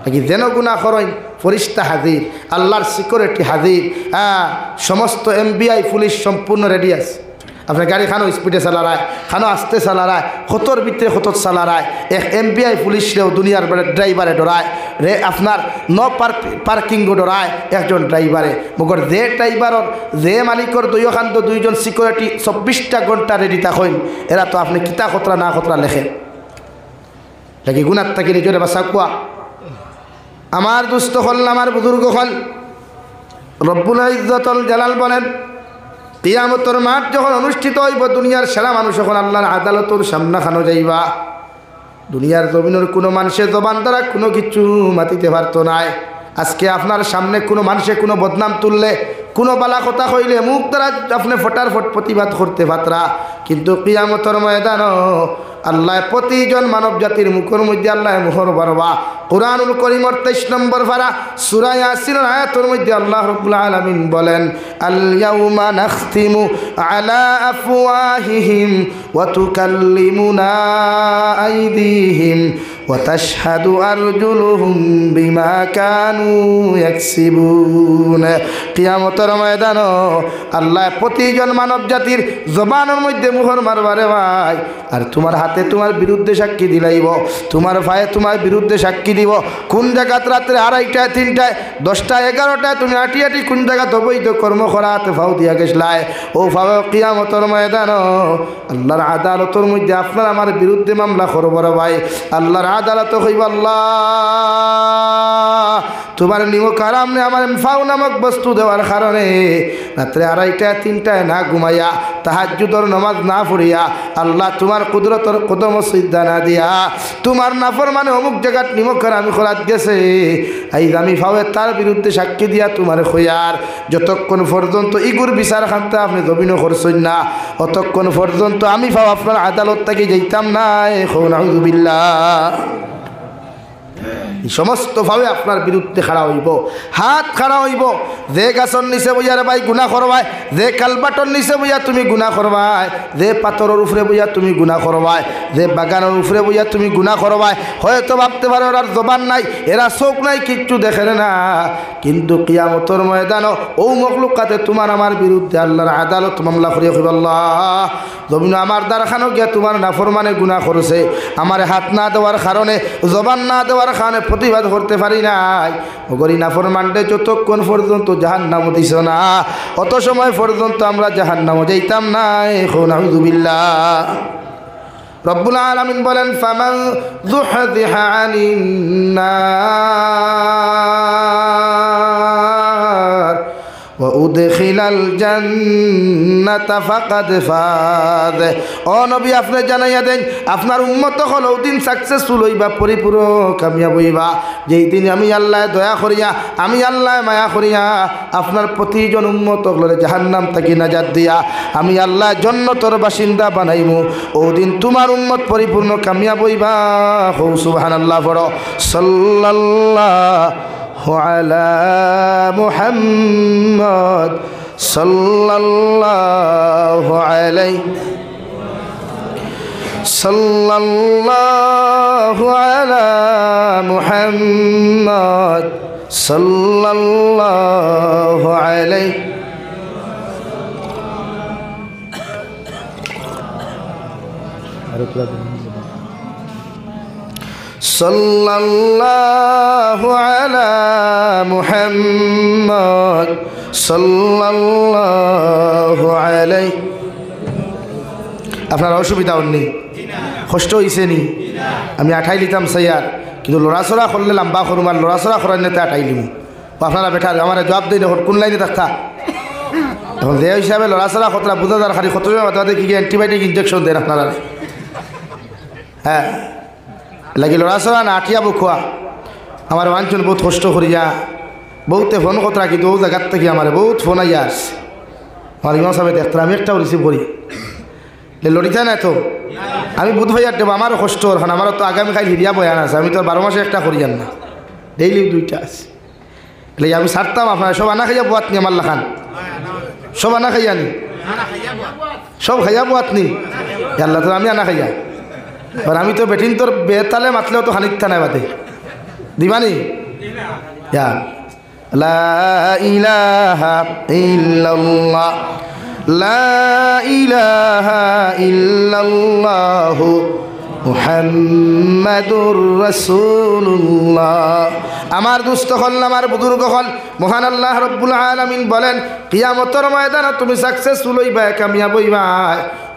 নাকি যেন গুনাহ করেন ফেরেশতা হাজির, আল্লাহর সিকিউরিটি হাজির। সমস্ত এমবিআই পুলিশ সম্পূর্ণ রেডি আছে। আপনার গাড়ি খানো স্পিডে চালারায়, খানো আস্তে চালারায়, কতর ভিতরে কত চালারায়, এক এমবিআই পুলিশরেও দুনিয়ার ড্রাইভারে ডরায় রে, আপনার পার্কিংও ডরায় একজন ড্রাইভারে। মগর যে ড্রাইভারর যে মালিকর দুইখান্ত দুইজন সিকিউরিটি 24টা ঘন্টা রেডি থাকেন, এরা তো আপনি কিতা খতরা না খতরা লেখেন নাকি গুনার থাকি নিজের বাসা কুয়া। আমার দুস্থ হল, আমার বুজুর্গ হল, রব্বুল ইজ্জতুল জালাল বলেন কিয়ামতের মাঠ যখন অনুষ্ঠিত হইব, দুনিয়ার সেরা মানুষ যখন আল্লাহর আদালতের সামনা খানো যাইবা, দুনিয়ার জমিনের কোনো মানুষের জবান দ্বারা কোনো কিছু মাতিতে পারতো নাই। আজকে আপনার সামনে কোনো মানুষে কোনো বদনাম তুললে, কোনো বালা কথা কইলে মুখ দ্বারা আপনি ফটার ফট প্রতিবাদ করতে পাত্রা, কিন্তু কিয়ামতের ময়দানও আল্লাহ প্রতিজন মানব জাতির মুখের মধ্যে আল্লাহ মুহর বারবা। কুরআনুল কারীমের 23 নম্বর পারা সূরা ইয়াসিনের আয়াতের মধ্যে আল্লাহ রাব্বুল আলামিন বলেন আল ইয়াউমা নাখতিমু আলা আফওয়াহিহিম ওয়া তুকাল্লিমুনা আইদিহিম ওয়া তাশহাদু আরজুলুহুম বিমা কানু ইয়াকসিবুন। কিয়ামতের ময়দানে আল্লাহ প্রতিজন মানব জাতির জবানের মধ্যে মুহর মারবারে ভাই, আর তোমার হাতে তোমার বিরুদ্ধে সাক্ষী দিলাইব, তোমার ভাই তোমার বিরুদ্ধে সাক্ষী দিব। কোন জায়গাত রাত্রে 2:30টায় 3টায় 10টায় 11টায় তুমি আটি আটি কোন জায়গা অবৈধ কর্ম করাতে ফাও দিয়া গেছলাই, ও ফাও কিয়ামতের ময়দানে আল্লাহর আদালতের মধ্যে আপনার আমার বিরুদ্ধে মামলা করব রে ভাই। আল্লাহর আদালত হইব আল্লাহ তোমার নিমক আরামনে আমার ফাও নামক বস্তু দেওয়ার কারণে রাত্রে 2:30টায় 3টায় না ঘুমাইয়া তাহাজ্জুদের নামাজ না পড়িয়া আল্লাহ তোমার কুদরতের কদম সিদ্ধা না দিয়া তোমার নাফরমানে অমুক জায়গাত নিমক আমি খরাত গেছে, এই আমি ফাওয়ে তার বিরুদ্ধে সাক্ষী দিয়া তোমার খয়ার যতক্ষণ পর্যন্ত ইগুর বিচার খানতে আপনি জমিন করছেন না, অতক্ষণ পর্যন্ত আমি ফাও আপনার আদালত থেকে যাইতাম না। নাউযুবিল্লাহ। সমস্তভাবে আপনার বিরুদ্ধে খাড়া হইব, হাত খাড়া হইব। যে গাছর নিচে বইয়া রে ভাই গুনাহ করবাই, যে কালবাটর নিচে বইয়া তুমি গুনাহ করবাই, যে পাথরের উপরে বইয়া তুমি গুনাহ করবাই, যে বাগানের উপরে বইয়া তুমি গুনাহ করবাই। হয়তো ভাবতে পারো এরার জবান নাই, এরা চোখ নাই, কিচ্ছু দেখে না, কিন্তু কিয়ামতের ময়দানে ও মখলুকাতে তোমার আমার বিরুদ্ধে আল্লাহর আদালত মামলা করিয়া কইব আল্লাহ জমিন আমার দ্বারখানো গিয়া তোমার নাফরমানে গুনাহ করেছে, আমার হাত না দেওয়ার কারণে, জবান না দেওয়ার কারণে প্রতিবাদ করতে পারি নাই। ওগরি নাফরমানতে যতক্ষণ পর্যন্ত জাহান্নামে দিছ না, অত সময় পর্যন্ত আমরা জাহান্নামে যাইতাম না। নাউযুবিল্লাহ। রব্বুল আলামিন বলেন ফামান যুহযিহা আনিন নার ওয়া উদখিলাল জান্নাতা ফাকাদ ফাজ। ও নবী আপনি জানাইয়া দেন আপনার উম্মত হল ওদিন সাকসেসফুল হইবা, পরিপূর্ণ কামিয়াব হইবা যেই দিন আমি আল্লাহ দয়া করিয়া, আমি আল্লাহ মায়া করিয়া আপনার প্রতিজন উম্মত হলরে জাহান্নাম থেকে নাজাত দিয়া আমি আল্লাহ জান্নাতের বাসিন্দা বানাইমু। ওদিন তোমার উম্মত পরিপূর্ণ কামিয়াব হইবা। সুবহানাল্লাহ। পড়ো সাল্লাল্লাহু আলা মুহাম্মদ সাল্লাল্লাহু আলাইহি সাল্লাল্লাহু আলা মুহাম্মদ সাল্লাল্লাহু আলাইহি সাল্লাল্লাহু আলা মুহাম্মদ সাল্লাল্লাহু আলাইহি। আপনার অসুবিধা নেই, কষ্ট হয়েছে নি? আমি আঠাই লিতাম সাইয়ার, কিন্তু লড়াচড়া করলে লম্বা করুম, আর লড়াচড়া করার নেতে আঠাই লিম। আপনারা বেটার আমার জবাব দিই এখন কোন লাইনে থাকতা এখন যে হিসাবে লড়াচড়া কতটা বোঝা যার খালি কত তাদের কি অ্যান্টিবায়োটিক ইঞ্জেকশন দেন আপনারা হ্যাঁ লাগি লড়াচড়া না আঠিয়া বুকুয়া আমার বাঞ্চন বহুত কষ্ট করিয়া বহুতে ফোন কতরা কিন্তু ও জায়গার থেকে আমার বহুত ফোন আইয়া আসছে আমার ইমাম সাহেব দেখতে আমি একটাও রিসিভ করি লড়িতে না তো আমি বুধ ভাইয়ার দেবো আমারও কষ্ট এখন আমারও তো আগামীকাল হিরিয়া বয়ান আছে আমি তো 12 মাসে একটা করি যান না ডেইলি 2টা আছে એટલે আমি ছাড়তাম আপনারা সব আনা খাইয়া বোয়াত নি আমার লাখান সব আনা খাইয়া নি সব খাইয়া বোয়াত নি আল্লাহ তো আমি আনা খাইয়া আর আমি তো বেটিন তোর বেতালে মাতলেও তো খানিকটা নাই বাদে দিবানি লা ইলাহা ইল্লাল্লাহ লা ইলাহা ইল্লাল্লাহ মুহাম্মাদুর রাসূলুল্লাহ আমার দুস্থ হল আমার বুজুর্গ হল মহান আল্লাহ রব্বুল আলামিন বলেন কিয়ামতের ময়দানে তুমি সাকসেসফুল হইবা কামিয়াব হইবা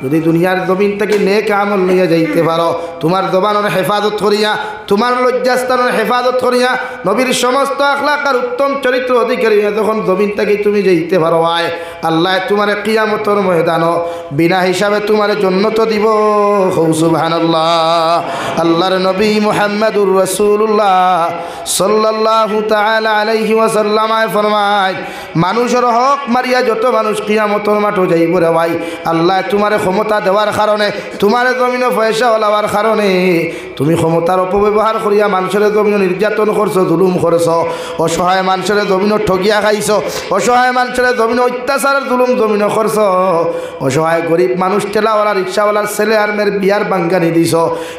যদি দুনিয়ার জমিন থেকে নেক আমল নিয়ে যাইতে পারো তোমার জবানের হেফাজত করিয়া তোমার লজ্জাস্থানের হেফাজত করিয়া নবীর সমস্ত আখলাক আর উত্তম চরিত্র অধিকারী যখন জমিন থেকে তুমি যাইতে পারো আয় আল্লাহ তোমার কিয়ামতের ময়দানে বিনা হিসাবে তোমার জান্নাত দিব সুবহানাল্লাহ আল্লাহর নবী মুহাম্মদুর রাসূলুল্লাহ সাল্লাল্লাহু তাআলা আলাইহি ওয়াসাল্লাম ফরমায় মানুষের হক মারিয়া যত মানুষ কিয়ামতের মাঠে যাইব রে ভাই আল্লাহ তোমার ক্ষমতা দেওয়ার কারণে তোমার জমিনে পয়সা ওলাবার কারণে তুমি ক্ষমতার অপব্যবহার করিয়া মানুষের জমিনে নির্যাতন করছো জুলুম করছো অসহায় মানুষের জমিনে ঠগিয়া খাইছো অসহায় মানুষের জমিনে অত্যাচারের জুলুম জমিনে করছো অসহায় গরিব মানুষ ঠেলাওয়ালা রিক্সাওয়ালার ছেলে আর মেয়ের বিয়ার বাঙ্গানি দিছ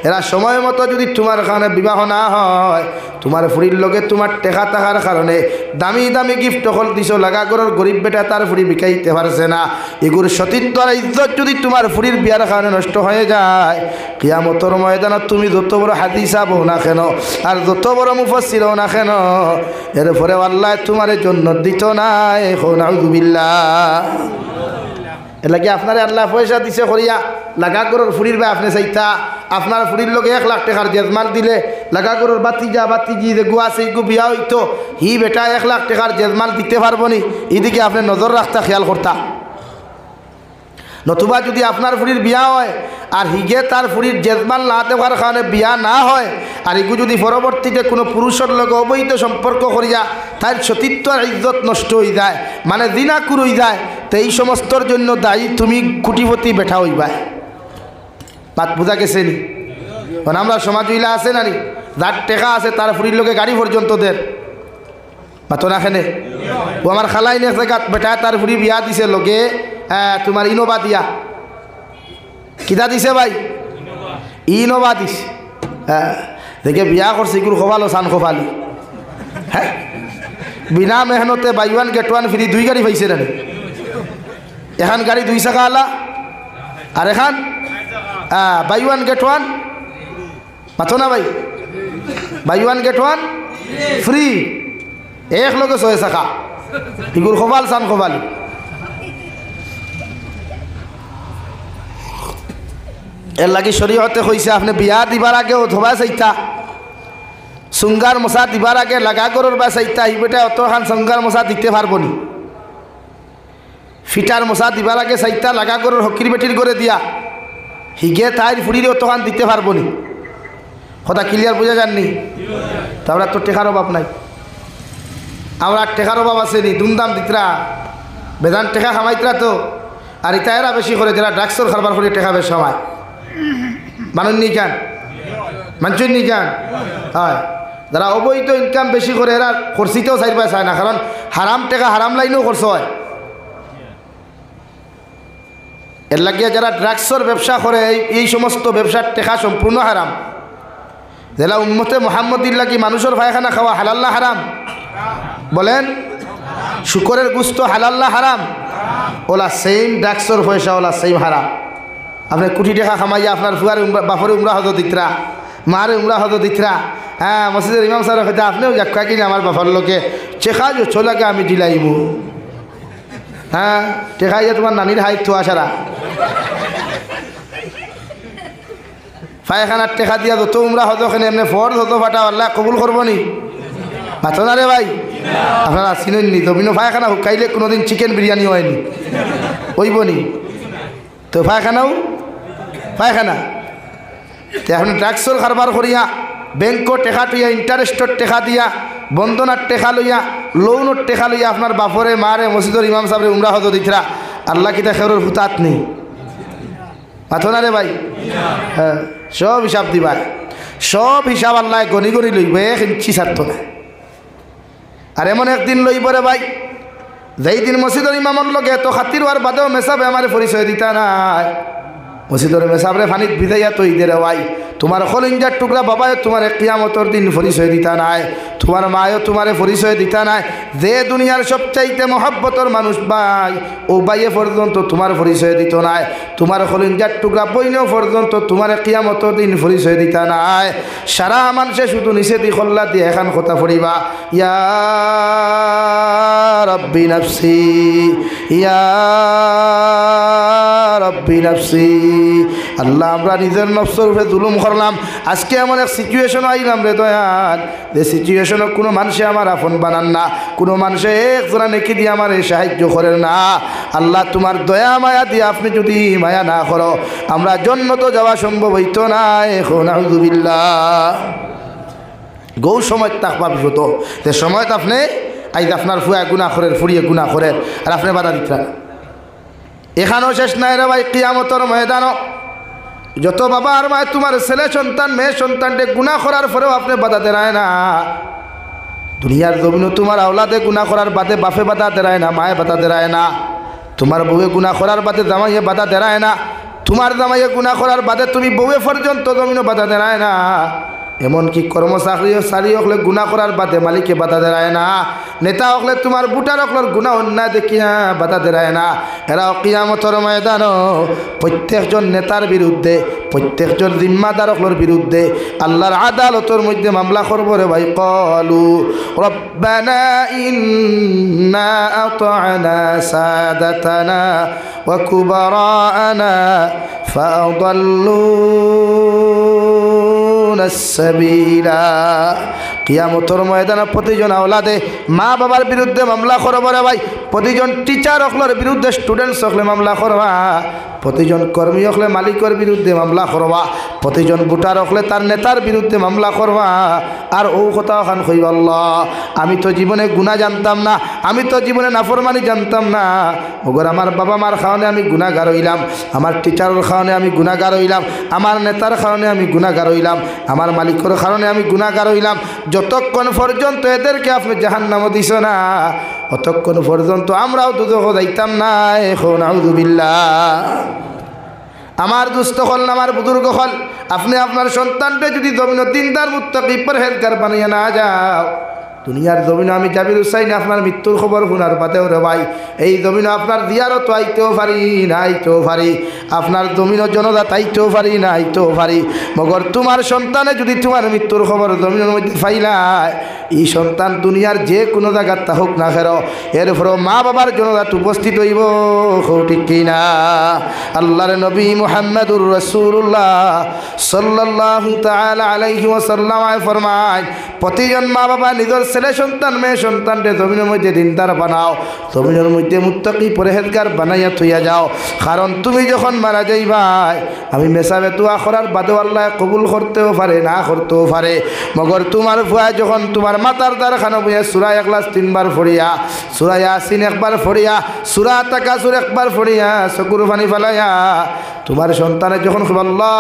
এরা সময় মতো যদি তোমার কারণে বিবাহ না হয় তোমার ফুরির লগে তোমার টেকা থাকার কারণে দামি দামি গিফট হল দিছ লাগা করার গরিব বেটা তার ফুরি বিকাইতে পারছে না এগুর সতীত্ব আর ইজ্জত যদি তোমার ফুরির বিয়ার কারণে নষ্ট হয়ে যায় কিয়ামতের ময়দানে তুমি যত বড় হাদিসা বও না কেন আর যত বড় মুফাসসির হও না কেন এরপরে আল্লাহ তোমার জন্য দিত না নাউযুবিল্লাহ এলাকি আপনারে আল্লাহ পয়সা দিছে করিয়া লাগা করার ফুরির বা আপনি চাইতা আপনার ফুরির লোক 1 লাখ টাকার জেজমাল দিলে লাগা করার বাতিজি যে গুয়া সেই গু বিয়া হইতো হি বেটা 1 লাখ টাকার জেজমাল দিতে পারবো নি এদিকে আপনি নজর রাখতা খেয়াল করতা নতুবা যদি আপনার ফুরির বিয়া হয় আর হিগে তার ফুরির জেজমাল না দেওয়ার কারণে বিয়া না হয় আর এগু যদি পরবর্তীতে কোনো পুরুষের লগে অবৈধ সম্পর্ক করিয়া তার সতীত্ব আর ইজ্জত নষ্ট হয়ে যায় মানে দিনাকুর হয়ে যায় তো এই সমস্তর জন্য দায়ী তুমি কুটিপতি বেঠা হইবা বাত বোঝা গেছে নি কারণ আমরা সমাজ হইলা আছে না নি যার টেকা আছে তার ফুরির লোকে গাড়ি পর্যন্ত দেন বাতো না খেনে ও আমার খালাই নে বেটা তার ফুরি বিয়া দিছে লোকে তোমার ইনোভা দিয়া কিতা দিছে ভাই ইনোভা দিছে দেখে বিয়া করছে এগুলো খোবালো সান খোবালি হ্যাঁ বিনা মেহনতে বাই 1 get 1 ফ্রি 2 গাড়ি পাইছে না এখন গাড়ি 2 চাকা আলা আর এখন বাই 1 get 1 পাতো না ভাই বাই 1 get 1 ফ্রি এক লোকে 6 চাকা এগুলো খোবাল সান খোবালি এর লাগি শরীয়তে কইছে আপনি বিয়া দিবার আগে অথবা চাইতা সুঙ্গার মশা দিবার আগে লাগা করর বা চাইতা ই বেটা অতখান সুঙ্গার মশা দিতে পারবো নি ফিটার মশা দিবার আগে চাইতা লাগা করর হকির বেটির করে দিয়া হিগে তাইর ফুড়ির অতখান দিতে পারবো নি কথা ক্লিয়ার বোঝা যাননি তা আমরা তো টেকার অভাব নাই আমরা টেকার অভাব আছে নি দুমদাম দিতরা বেদান টেকা খামাইতরা তো আর ইতা এরা বেশি করে যারা ড্রাগসর খাবার করে টেকা বেশ সময় মানুষ নি কেন মানুষের নি কেন হয় যারা অবৈধ ইনকাম বেশি করে এরা খরচিতেও চাইবা চায় না কারণ হারাম টেকা হারাম লাইনেও খরচ হয় এর লাগিয়ে যারা ড্রাগসর ব্যবসা করে এই সমস্ত ব্যবসার টেকা সম্পূর্ণ হারাম যেটা উম্মতে মুহাম্মদির লাগি মানুষের পায়খানা খাওয়া হালাল্লা হারাম বলেন শুকরের গুস্ত হালাল্লা হারাম ওলা সেম ড্রাগসর পয়সা ওলা সেম হারাম আপনি কোটি টাকা খামাইয়া আপনার ফুয়ার বাপরে উমরা হতো দিতরা মারে উমরা হতো দিতরা হ্যাঁ মসজিদের ইমাম সাহেব হয়তো আপনিও যাক্কা কিনে আমার বাবার লোকে চেখা যে ছোলাকে আমি দিলাইব হ্যাঁ টেকাইয়া তোমার নানির হাইট থোয়া সারা পায়খানার টেকা দিয়া যত উমরা হতো ওখানে এমনি ফর্দ হতো ফাটা আল্লাহ কবুল করবো নি মাথো না রে ভাই আপনারা চিনেননি জমিনও পায়খানা হুকাইলে কোনোদিন চিকেন বিরিয়ানি হয়নি হইবনি তো পায়খানাও পায়খানা তো এখন ড্রাগসর কারবার করিয়া ব্যাংকও টেকা টুইয়া ইন্টারেস্টর টেকা দিয়া বন্ধনার টেকা লইয়া লোনের টেকা লইয়া আপনার বাপরে মারে মসজিদর ইমাম সাহেবের উমরা হতো দিতরা আল্লাহ কিতা খেরোর হুতাত নেই মাথো না রে ভাই হ্যাঁ সব হিসাব দিবা সব হিসাব আল্লাহ গনি গনি লইব এক ইঞ্চি ছাড়তো না আর এমন একদিন লইব রে ভাই যেই দিন মসজিদর ইমামর লগে তো খাতির হওয়ার বাদেও মেসাবে আমার পরিচয় দিতা নাই মসজিদর মেসাবরে ফানিত ভিজাইয়া তৈ দে রে ভাই তোমার খলিঞ্জার টুকরা বাবায় তোমার কিয়ামতর দিন পরিচয় দিতা নাই তোমার মায়ও তোমারে পরিচয় দিতা নাই যে দুনিয়ার সবচাইতে মহব্বতর মানুষ ভাই ও বাইয়ে পর্যন্ত তোমার পরিচয় দিত নাই তোমার খলিঞ্জার টুকরা বইনেও পর্যন্ত তোমার কিয়ামতর দিন পরিচয় দিতা নাই সারা মানুষে শুধু নিচে দি খল্লা দিয়ে এখন কথা পড়িবা ইয়া রব্বি নফসি ইয়া রব্বি নফসি আল্লাহ আমরা নিজের নফসের উপরে জুলুম করলাম আজকে এমন এক সিচুয়েশন আইলাম রে দয়াল যে সিচুয়েশনও কোনো মানুষে আমার আপন বানান না কোনো মানুষে একজনা নেকি দিয়ে আমার সাহায্য করেন না আল্লাহ তোমার দয়া মায়া দিয়ে আপনি যদি মায়া না করো আমরা জন্নত যাওয়া সম্ভব হইতো না এখন আউযুবিল্লাহ গৌ সময় তাকবা বিপদ যে সময়ত আপনি আইজ আপনার ফুয়া গুণা করেন ফুরিয়ে গুণা করেন আর আপনি বাধা দিতেন এখানেও শেষ নাই রে ভাই কিয়ামতের ময়দানও যত বাবা আর মায় তোমার ছেলে সন্তান মেয়ে সন্তানকে গুনাহ করার পরেও আপনি বাধা দেয় না দুনিয়ার জমিনও তোমার আওলাদে গুনাহ করার বাদে বাপে বাধা দেয় না মায়ে বাধা দেয় না তোমার বউয়ে গুনাহ করার বাদে জামাইয়ে বাধা দেয় না তোমার জামাইয়ে গুনাহ করার বাদে তুমি বউয়ে পর্যন্ত জমিনও বাধা দেয় না এমনকি কর্মচারী হলে গুণা করার বাদে মালিকে বাধা দেয় না নেতা হলে তোমার বুটার হকলের গুণা অন্যায় দেখিয়া বাধা দেয় না এরাও কিয়ামতের ময়দান প্রত্যেকজন নেতার বিরুদ্ধে প্রত্যেকজন জিম্মাদার হকলের বিরুদ্ধে আল্লাহর আদালতের মধ্যে মামলা করবো রে ভাই ক্বালু রব্বানা ইন্না আতা'না সাদাতানা ওয়া কুবারা'না ফাআদাল্লুনা সাবিলা কিয়ামতের ময়দানে প্রতিজন আওলাদে মা বাবার বিরুদ্ধে মামলা করবা রে ভাই প্রতিজন টিচার হকলের বিরুদ্ধে স্টুডেন্টস হকলে মামলা করবা প্রতিজন কর্মী হকলে মালিকের বিরুদ্ধে মামলা করবা প্রতিজন ভোটার হকলে তার নেতার বিরুদ্ধে মামলা করবা আর ও কথা খান কইব আল্লাহ আমি তো জীবনে গুনাহ জানতাম না আমি তো জীবনে নাফরমানি জানতাম না ওগর আমার বাবা মার কারণে আমি গুনাহগার হইলাম আমার টিচারের কারণে আমি গুনাহগার হইলাম আমার নেতার কারণে আমি গুনাহগার হইলাম আমার মালিকের কারণে আমি গুনাহগার হইলাম যতক্ষণ পর্যন্ত এদেরকে আপনি জাহান্নামে দিছ না অতক্ষণ পর্যন্ত আমরাও দুজখ যাইতাম না এখন আউযুবিল্লাহ আমার দুস্থ হল আমার বুজুর্গ হল আপনি আপনার সন্তানকে যদি জমিন দিনদার মুত্তাকি পরহেজগার বানিয়ে না যাও দুনিয়ার জমিন আমি জাবির হুসাইন আপনার মৃত্যুর খবর শোনার পাতেও রে ভাই এই জমিন আপনার দিয়ারও আইতেও পারি না আইতেও পারি আপনার জমিনও জনতা আইতেও পারি না আইতেও পারি মগর তোমার সন্তানে যদি তোমার মৃত্যুর খবর জমিনের মধ্যে পাইলায় এই সন্তান দুনিয়ার যে কোনো জায়গার তা হোক না খেরো এরপরও মা বাবার জনতা উপস্থিত হইব ঠিক কিনা আল্লাহর নবী মুহাম্মদুর রাসূলুল্লাহ সাল্লাল্লাহু তাআলা আলাইহি ওয়াসাল্লাম ফরমায় প্রতিজন মা বাবা নিজের ছেলে সন্তান মেয়ে সন্তানকে জমিনের মধ্যে দিনদার বানাও জমিনের মধ্যে মুত্তাকি পরহেজগার বানাইয়া থইয়া যাও কারণ তুমি যখন মারা যাইবাই আমি মেসাবে দোয়া করার বাদেও আল্লাহ কবুল করতেও পারে না করতেও পারে মগর তোমার ভুয়া যখন তোমার মাতার দ্বার খানো বইয়া সূরা ইখলাস 3 বার পড়িয়া সূরা ইয়াসিন একবার পড়িয়া সূরা তাকাসুর একবার পড়িয়া চকুর পানি ফেলাইয়া তোমার সন্তানে যখন আল্লাহ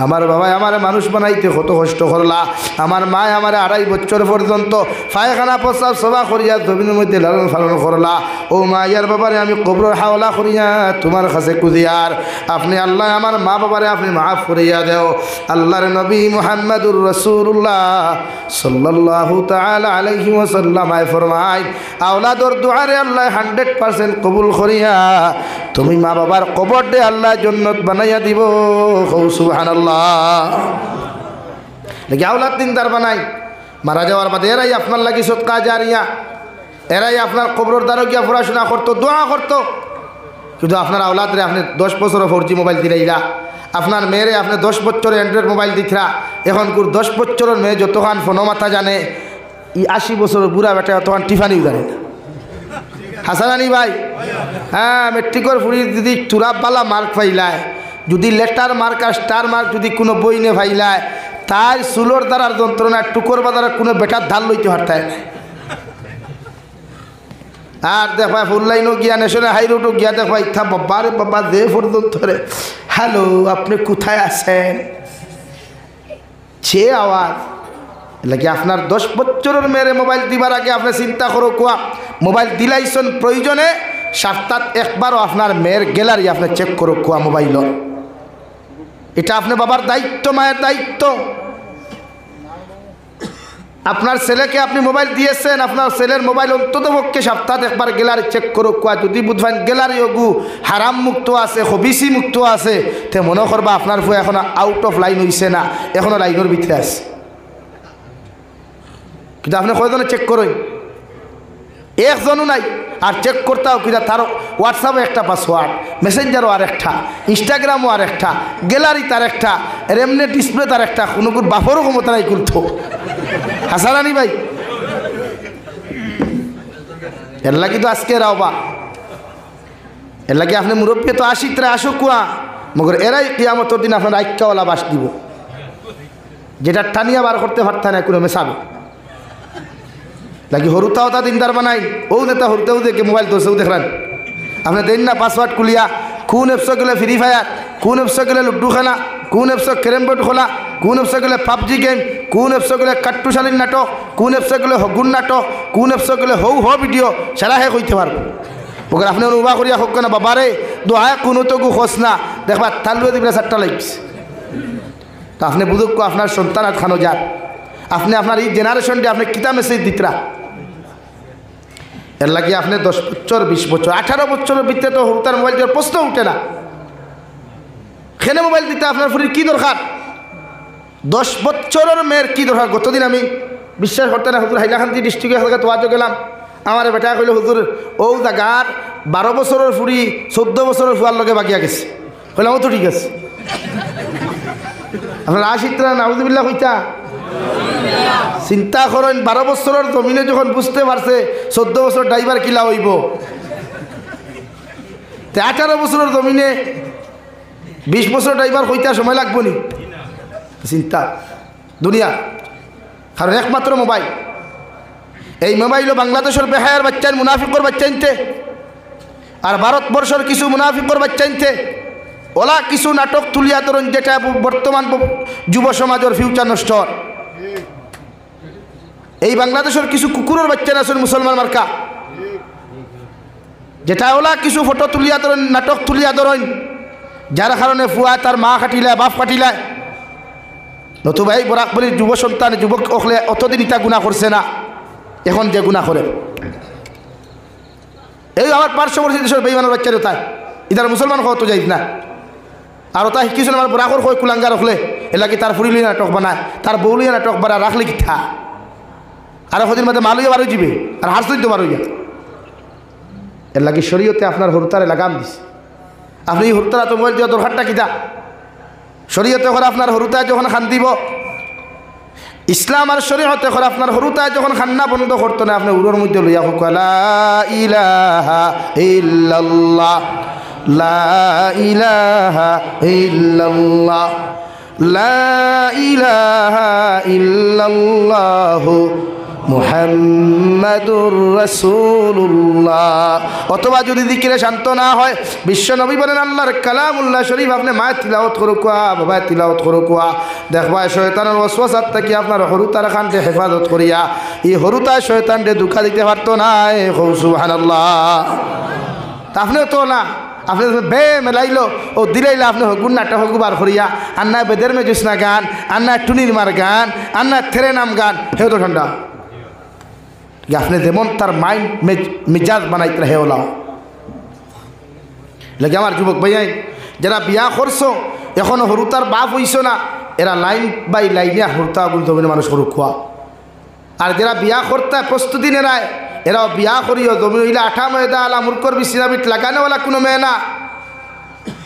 আমার বাবা আমার মানুষ বানাইতে কত কষ্ট করলা আমার মা আমার 2.5 বছর পর্যন্ত পায়খানা প্রস্রাব সভা করিয়া জমিনের মধ্যে লালন পালন করলা ও মা ইয়ার বাবারে আমি কবরের হাওলা করিয়া তোমার কাছে কুদিয়ার আপনি আল্লাহ আমার মা বাবারে আপনি মাফ করিয়া দেও আল্লাহর নবী মুহাম্মদুর রাসূলুল্লাহ সাল্লাল্লাহু তাআলা আলাইহি ওয়াসাল্লাম ফরমায় আওলাদর দুআরে আল্লাহ 100% কবুল করিয়া তুমি মা বাবার কবর দে আল্লাহ জান্নাত বানাইয়া দিব সুবহানাল্লাহ নাকি আওলাদ দিনদার বানাই মারা যাওয়ার বাদে এরাই আপনার লাগি সদকা জারিয়া এরাই আপনার কবরের দ্বারা গিয়া পড়াশোনা করতো দোয়া করতো কিন্তু আপনার আওলাদরে আপনি 10 বছর 4G মোবাইল দিলাইলা আপনার মেয়েরে আপনি 10 বছরের অ্যান্ড্রয়েড মোবাইল দিতরা, এখন 10 বছরের মেয়ে যতক্ষণ ফোনো মাথা জানে, 80 বছরের বুড়া বেটা তখন টিফানিও জানে না। হাসানানি ভাই, হ্যাঁ, মেট্রিকর ফুড়ি যদি চুরাবালা মার্ক পাইলায়, যদি লেটার মার্ক আর স্টার মার্ক যদি কোনো বই নে পাইলায়, তার চুলোর দ্বারার যন্ত্রণা টুকর বা দ্বারা কোনো বেটার ধার লইতে পারতায় না। আর দেখা ফুল লাইনও গিয়া নেশনে হাই রোডও গিয়া দেখা ইচ্ছা বাবা রে বাবা দে পর্যন্ত রে, হ্যালো আপনি কোথায় আছেন, সে আওয়াজ লাগে। আপনার 10 বছরের মেয়েরে মোবাইল দিবার আগে আপনি চিন্তা করো কোয়া মোবাইল দিলাইছেন প্রয়োজনে সপ্তাহ একবারও আপনার মেয়ের গ্যালারি আপনি চেক করো কোয়া মোবাইল। এটা আপনি বাবার দায়িত্ব, মায়ের দায়িত্ব। আপনার ছেলেকে আপনি মোবাইল দিয়েছেন, আপনার ছেলের মোবাইল অন্তত পক্ষে সপ্তাহ একবার গ্যালারি চেক করো কোয়া। যদি বুঝবেন গ্যালারি ওগু হারাম মুক্ত আছে, হবিসি মুক্ত আছে, তে মনে করবা আপনার ফুয়া এখনো আউট অফ লাইন হইছে না, এখনো লাইনের ভিতরে আছে। কিন্তু আপনি কয়জনে চেক করেন? একজনও নাই। আর চেক করতেও কিনা তার হোয়াটসঅ্যাপে একটা পাসওয়ার্ড, মেসেঞ্জারও আর একটা, ইনস্টাগ্রামও আর একটা, গ্যালারি তার একটা, এমনি ডিসপ্লে তার একটা, কোনো বাপরও ক্ষমতা নাই করতো। হাসারানি ভাই, এর লাগি তো আজকে রাওবা, এর লাগে আপনি মুরব্বী তো আশিকরা আসো কুয়া, মগর এরাই কিয়ামতের দিন আপনার আইক্যাওয়ালা বাস দিব, যেটা টানিয়া বার করতে পারতেন না কোনো মেশাবে লাগি। হরুতাও তা দিনদার বানাই, ও দেতা হরুতেও দেখে মোবাইল ধরছেও দেখলেন আপনি দেন না পাসওয়ার্ড খুলিয়া, কোন অ্যাপসে গেলে ফ্রি ফায়ার, কোন অ্যাপসে গেলে লুডু খেলা, কোন অ্যাপসে ক্যারেম বোর্ড খোলা, কোন অ্যাপসে গেলে পাবজি গেম, কোন অ্যাপসে গেলে কাট্টুশালীন নাটক, কোন অ্যাপসে গেলে হগুন নাটক, কোন অ্যাপসে গেলে হৌ হ ভিডিও, সারা হে কইতে পারবো। ওকে আপনি অনুভব করিয়া হোক না বাবারে দোহায় কোনো তো গু খোঁজ না দেখবা তালুয়ে দিবে 4টা লাগছে। তো আপনি বুঝুক আপনার সন্তান আর খানো যাক, আপনি আপনার এই জেনারেশনটি আপনি কিতা মেসেজ দিতরা। এর লাগে আপনি 10 বছর 20 বছর 18 বছরের ভিতরে তো তার মোবাইল দেওয়ার প্রশ্ন উঠে না। খেলে মোবাইল দিতে আপনার ফুরির কী দরকার? 10 বছরের মেয়ের কী দরকার? গতদিন আমি বিশ্বাস করতে না হুজুর হাইলাকান্দি ডিস্ট্রিক্টে হালকা তোয়াজও গেলাম, আমার বেটা কইল হুজুর ও জায়গার 12 বছরের ফুরি 14 বছরের ফুয়ার লগে বাগিয়া গেছে। কইলাম ও তো ঠিক আছে। আপনার আশিকরা নাউজুবিল্লাহ কইতা চিন্তা করেন, 12 বছরের জমিনে যখন বুঝতে পারছে 14 বছর ড্রাইভার কিলা হইব, 18 বছরের জমিনে 20 বছর ড্রাইভার হইতে সময় লাগবো নি? চিন্তা দুনিয়া। কারণ একমাত্র মোবাইল, এই মোবাইলও বাংলাদেশের বেহায়ার বাচ্চান মুনাফিকর বাচ্চাইনতে, আর ভারতবর্ষের কিছু মুনাফিকর বাচ্চাইনতে ওলা কিছু নাটক তুলিয়া ধরুন, যেটা বর্তমান যুব সমাজের ফিউচার নষ্ট। এই বাংলাদেশের কিছু কুকুরের বাচ্চা আছেন মুসলমান মার্কা, যেটা ওলা কিছু ফটো তুলিয়া ধরেন, নাটক তুলিয়া ধরেন, যার কারণে ফুয়া তার মা কাটিলায়, বাপ কাটিলায়। নতুবা এই বরাক বলির যুব সন্তান যুবক অখলে অতদিন ইটা গুণা করছে না, এখন যে গুণা করে। এই আমার পার্শ্ববর্তী দেশের বেইমানের বাচ্চার তাই ইতার মুসলমান হওয়া তো যাই না। আর ওটা কিছু আমার বরাকর হয় কুলাঙ্গা রাখলে এলাকি তার ফুরিলি নাটক বানায়, তার বৌলিয়া নাটক বানায়, রাখলে কি থা আর ওদিন মধ্যে মালুইয়া বারো যাবে আর হাসতে বারোইয়া। এর লাগে শরীয়তে আপনার হরতারে লাগাম দিছে। আপনি হরতারা তো মোবাইল দেওয়া দরকারটা কিতা? শরীয়তে করে আপনার হরুতায় যখন খান দিব, ইসলাম আর শরীয়তে করে আপনার হরুতায় যখন খান্না বন্ধ করতো না, আপনি উড়োর মধ্যে লইয়া হোক লা ইলাহা ইল্লাল্লাহ, লা ইলাহা ইল্লাল্লাহ, লা ইলাহা ইল্লাল্লাহ মুহাম্মাদুর রাসূলুল্লাহ। অথবা যদি দিকিরে শান্ত না হয়, বিশ্ব নবী বলেন আল্লাহর কালামুল্লাহ শরীফ আপনি মায়ের তিলাওয়াত করো কুয়া, বাবায় তিলাওয়াত করো কুয়া, দেখবা শয়তানের ওয়াসওয়াসাত থেকে আপনার হরুতার খানকে হেফাজত করিয়া এই হরুতায় শয়তানকে দুঃখা দিতে পারতো না। সুবহানাল্লাহ। তা আপনিও তো না, আপনি বে মেলাইলো ও দিলাইলে আপনি হগুন নাটক হগু বার করিয়া, আন্না বেদের মে জুসনা গান, আন্না টুনির মার গান, আন্না থেরে নাম গান, হেও তো ঠান্ডা। আপনি যেমন তার মাইন্ড মিজাজ বানাইতে হেওলা লাগে। আমার যুবক ভাইয়াই যারা বিয়া করছো এখনো হরুতার বাপ হইছ না, এরা লাইন বাই লাইনে হরুতা বলতে হবে মানুষ হরু খোয়া। আর যারা বিয়া করতে প্রস্তুতি নেয় এরাও বিয়া করিও জমি হইলে 8 ময়দা আলা মূর্খর বিছিনাবিট লাগানোওয়ালা কোনো মেয়ে না।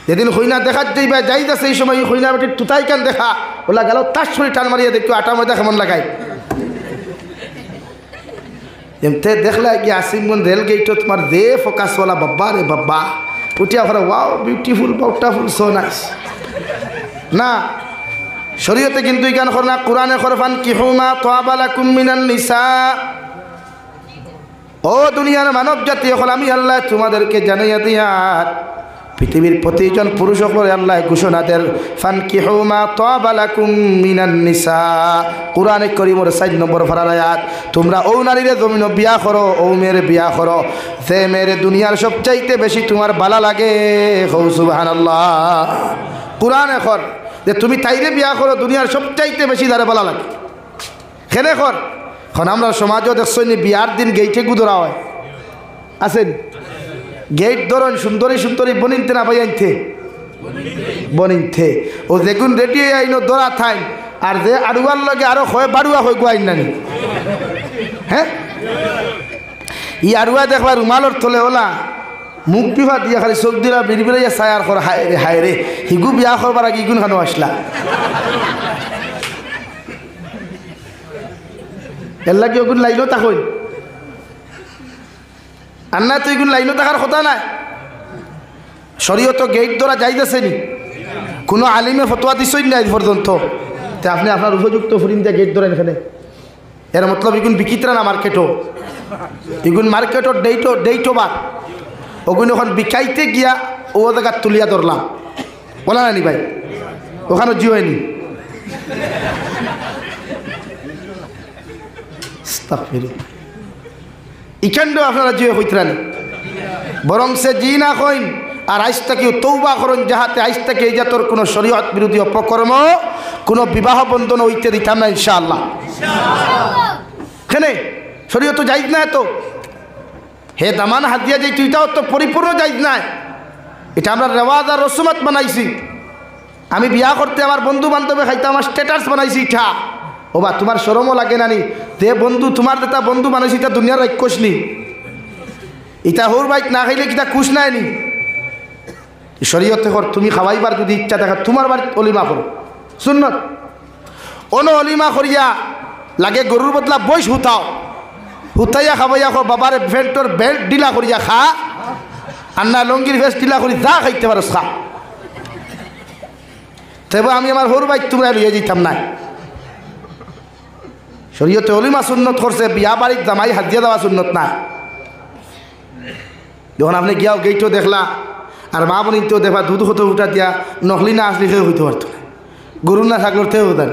যেদিন হইনা দেখার যাইবা যাইতা সেই সময় হইনা বেটি তুতাই কান দেখা ওলা গেল তার শরীর টান মারিয়া দেখো আটা ময়দা কেমন লাগায় এমতে দেখলা কি আসিমগঞ্জ রেল গেটত তোমার দে ফোকাসওয়ালা বাব্বা রে বাব্বা উঠিয়া ফেরা wow beautiful beautiful so nice না শরীয়তে কিন্তু ইকান করে না কোরআনে খরফান কিহুমা তাবালাকুম মিনান নিসা ও দুনিয়ার মানব জাতি হল আমি আল্লাহ তোমাদেরকে জানাইয়া দিয়ার পৃথিবীর প্রতিজন পুরুষ হল আল্লাহ ঘোষণা দেন ফানকিহুমা তাবালাকুম মিনান নিসা কোরআনে কারীমের 4 নম্বর পারার আয়াত তোমরা ও নারীরে জমিন বিয়া করো ও মেয়ের বিয়া করো যে মেয়ের দুনিয়ার সবচাইতে বেশি তোমার ভালো লাগে হো সুবহানাল্লাহ কোরআনে কর যে তুমি তাইরে বিয়া করো দুনিয়ার সবচাইতে বেশি যারে ভালো লাগে খেলে কর এখন আমরা সমাজও দেখছি বিয়ার দিন গেইটে গুদরা হয় আছেন গেট ধরুন সুন্দরী সুন্দরী বনিনতে না ভাই আনতে বনিনতে ও দেখুন রেডি আইনো দরা থাই আর যে আড়ুয়ার লগে আরো হয় বাড়ুয়া হয়ে গুয়াইন নানি হ্যাঁ ই আড়ুয়া দেখবার রুমালর থলে ওলা মুখ বিভা দিয়া খালি চোখ দিলা বিড়ি বিড়াইয়া ছায়ার কর হায় রে হিগু বিয়া করবার আগে ইগুন খানো আসলা এর লাগে ওগুন লাইনও তাকই আর না তো এগুন লাইনও থাকার কথা নাই শরীয়ত গেট ধরা যাইতেছে নি কোনো আলিমে ফতোয়া দিছই না আজ পর্যন্ত তে আপনি আপনার উপযুক্ত ফুরিন দিয়ে গেট ধরেন এখানে এর মতলব এগুন বিকিত্রা না মার্কেটও এগুন মার্কেটর ডেইটো বার ওগুন এখন বিকাইতে গিয়া ও জায়গা তুলিয়া ধরলাম বলা নানি ভাই ওখানে জিও হয়নি ইখানটাও আপনারা জিও হইতরানি বরং সে জি না কইন আর আইসটাকে তৌবা করুন যাহাতে আইসটাকে এই জাতর কোনো শরীয়ত বিরোধী অপকর্ম কোনো বিবাহ বন্ধন হইতে দিতাম না ইনশাআল্লাহ কেনে শরীয়ত যাইজ না তো হে দামান হাত দিয়া যাই তুইটাও তো পরিপূর্ণ যাইজ না এটা আমরা রেওয়াজ আর রসুমাত বানাইছি আমি বিয়া করতে আমার বন্ধু বান্ধবে খাইতে আমার স্ট্যাটাস বানাইছি ইটা ও বা তোমার শরমও লাগে নানি তে বন্ধু তোমার যেটা বন্ধু বানাইছি এটা দুনিয়ার রাক্ষস নি ইটা হোর বাইক না খাইলে কিটা খুশ নাই নি শরীয়তে কর তুমি খাওয়াইবার যদি ইচ্ছা দেখা তোমার বাড়ি অলিমা করো সুন্নত অন অলিমা করিয়া লাগে গরুর বদলা বইস হুতাও হুতাইয়া খাবাইয়া খো বাবার ভেন্টর বেল্ট ডিলা করিয়া খা আর না লঙ্গির ভেস্ট ডিলা করি যা খাইতে পারো খা তবে আমি আমার হোর বাইক তোমরা লইয়া যেতাম না শরীয়তে অলিমা সুন্নত করছে বিয়া বাড়ির জামাই হাজিয়া দেওয়া সুন্নত না যখন আপনি গিয়াও গেইটও দেখলা আর মা বোনিতেও দেখবা দুধ হতে উঠা দিয়া নকলি না আসলে খেয়ে হইতে পারতো না গরু না থাকলে থেও হতেন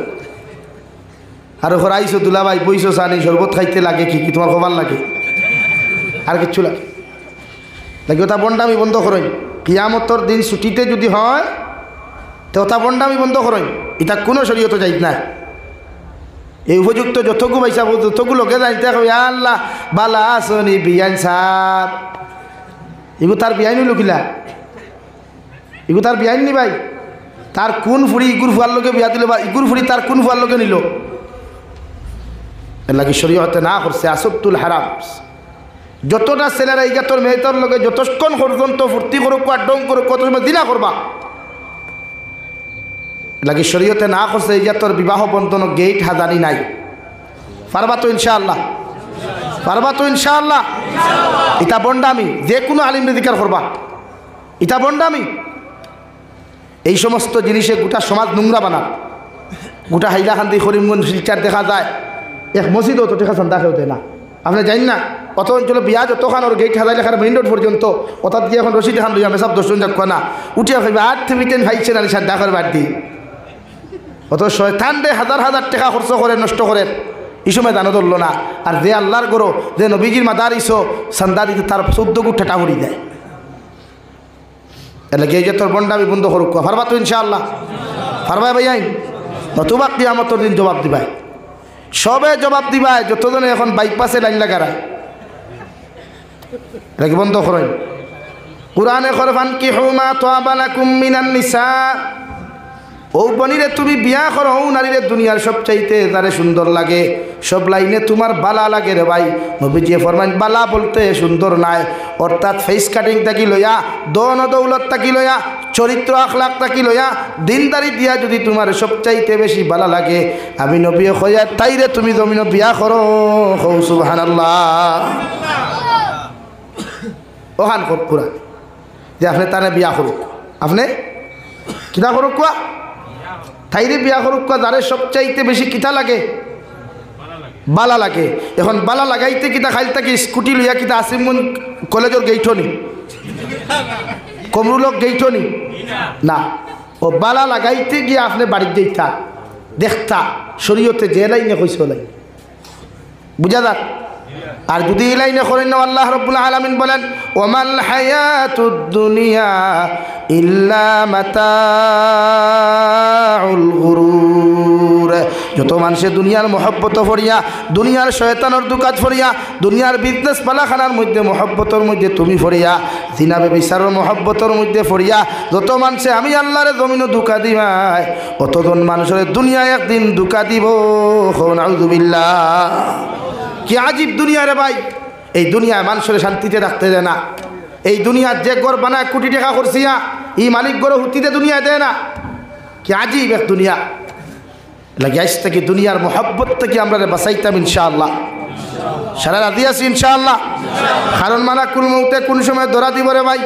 আর ওখানে আইসো দুলাভাই বইসো চানি শরবত খাইতে লাগে কি কি তোমার খবর লাগে আর কিচ্ছু লাগে ওটা বন্ডামি বন্ধ করেন কিয়ামতর দিন ছুটিতে যদি হয় তো ওটা বন্ডামি বন্ধ করেন এটা কোনো শরীয়ত যাই না এই উপযুক্ত যতগু পয়সা যতগু লোকে যাইতে হবে আল্লাহ বালা আসনি বিয়ান সাহ এগু তার বিয়াইনি লুকিলা এগু তার বিয়াইন নি ভাই তার কোন ফুড়ি ইগুর ফুয়ার লোকে বিয়া দিল বা ইগুর ফুড়ি তার কোন ফুয়ার লোকে নিল এর লাগে শরীয়তে না করছে আসবতুল হারাম যতটা ছেলেরা এই জাতর মেয়েটার লোকে যতক্ষণ পর্যন্ত ফুর্তি করুক আর ডং করুক কত সময় দিনা করবা লাগে শরীয়তে না করছে এই জাতর বিবাহ বন্ধন গেট হাজানি নাই পারবা তো ইনশাআল্লাহ পারবা তো ইনশাআল্লাহ এটা বন্ডামি যে কোনো আলিম রেদিকার করবা এটা বন্ডামি এই সমস্ত জিনিসে গোটা সমাজ নোংরা বানা গোটা হাইলাকান্দি করিমগঞ্জ শিলচার দেখা যায় এক মসজিদও তো টেকা সন্ধ্যা খেতে না আপনি জানেন না অত অঞ্চলে বিয়া যতখান ওর গেট হাজার লেখার মেইন রোড পর্যন্ত অর্থাৎ গিয়ে এখন রশিদ খান লইয়া মেসাব দর্শন যাক না উঠিয়া খাইবে আর থিমিটেন ভাইছে না সাদ্দা করে বাদ দিই অত শয়তান দে হাজার হাজার টাকা খরচ করে নষ্ট করে এই সময় দানো ধরল না আর যে আল্লাহর গরো যে নবীজির মাদার ইসো সান্দা দিতে তার 14 গুণ ঠেটা ভরি দেয় এর লাগে এই যে তোর বন্ডামি বন্ধ করুক পারবা তো ইনশাআল্লাহ পারবা ভাই আইন নতুবা কিয়ামতের দিন জবাব দিবাই সবে জবাব দিবাই যতজনে এখন বাইপাসে লাইন লাগারা এটাকে বন্ধ করেন কোরআনে খরফান কি হুমা তাবালাকুম মিনান নিসা ও বনিরে তুমি বিয়া করো, ও নারীরে দুনিয়ার সবচাইতে তারে সুন্দর লাগে, সব লাইনে তোমার বালা লাগে রে ভাই। নবীজি ফরমান বালা বলতে সুন্দর নাই, অর্থাৎ ফেস কাটিং থাকি লইয়া, দন দৌলত থাকি লইয়া, চরিত্র আখলাক থাকি লইয়া, দিনদারি দিয়া যদি তোমার সবচাইতে বেশি বালা লাগে, আমি নবী কইয়া তাইরে তুমি জমিন বিয়া করো। হৌ সুবহানাল্লাহ। ওহান পুরা যে আপনি তারে বিয়া করুক, আপনি কিতা করুক কোয়া, তাইরে বিয়া করুক কোয়া, যারে সবচাইতে বেশি কিতা লাগে, বালা লাগে। এখন বালা লাগাইতে কিতা খাইল থাকি স্কুটি লইয়া কিতা আসিমগঞ্জ কলেজের গেইটনি, কমরুলক গেইটনি না, ও বালা লাগাইতে গিয়ে আপনি বাড়ির যেইতা দেখতা শরীয়তে যে লাইনে কইছে লাই বুঝা যাক। আর যদি এই লাইনে করেন না, আল্লাহ রাব্বুল আলামিন বলেন ওয়ামাল হায়াতুদ দুনিয়া ইল্লা মাতাউল গুরুর। যত মানুষে দুনিয়ার মহব্বত ফরিয়া, দুনিয়ার শয়তানের দুকাত ফরিয়া, দুনিয়ার বিজনেস পালাখানার মধ্যে মহব্বতের মধ্যে তুমি ফরিয়া, জিনাবে বিচারের মহব্বতের মধ্যে ফরিয়া যত মানুষে আমি আল্লাহরে জমিনও দুকা দিবাই, অতজন মানুষের দুনিয়ায় একদিন দুকা দিব। নাউযুবিল্লাহ। কি আজীব দুনিয়া রে ভাই। এই দুনিয়ায় মানুষের শান্তিতে রাখতে দেয় না। এই দুনিয়ার যে গড় বানায় কোটি টাকা করছিয়া, এই মালিক গড় হুতিতে দুনিয়ায় দেয় না। কি আজীব এক দুনিয়া লাগে। আজ থেকে দুনিয়ার মহব্বত থেকে আমরা বাঁচাইতাম ইনশাআল্লাহ। সারা রাতি আছি ইনশাআল্লাহ। কারণ মানা কোন মুহূর্তে কোন সময় ধরা দিব রে ভাই।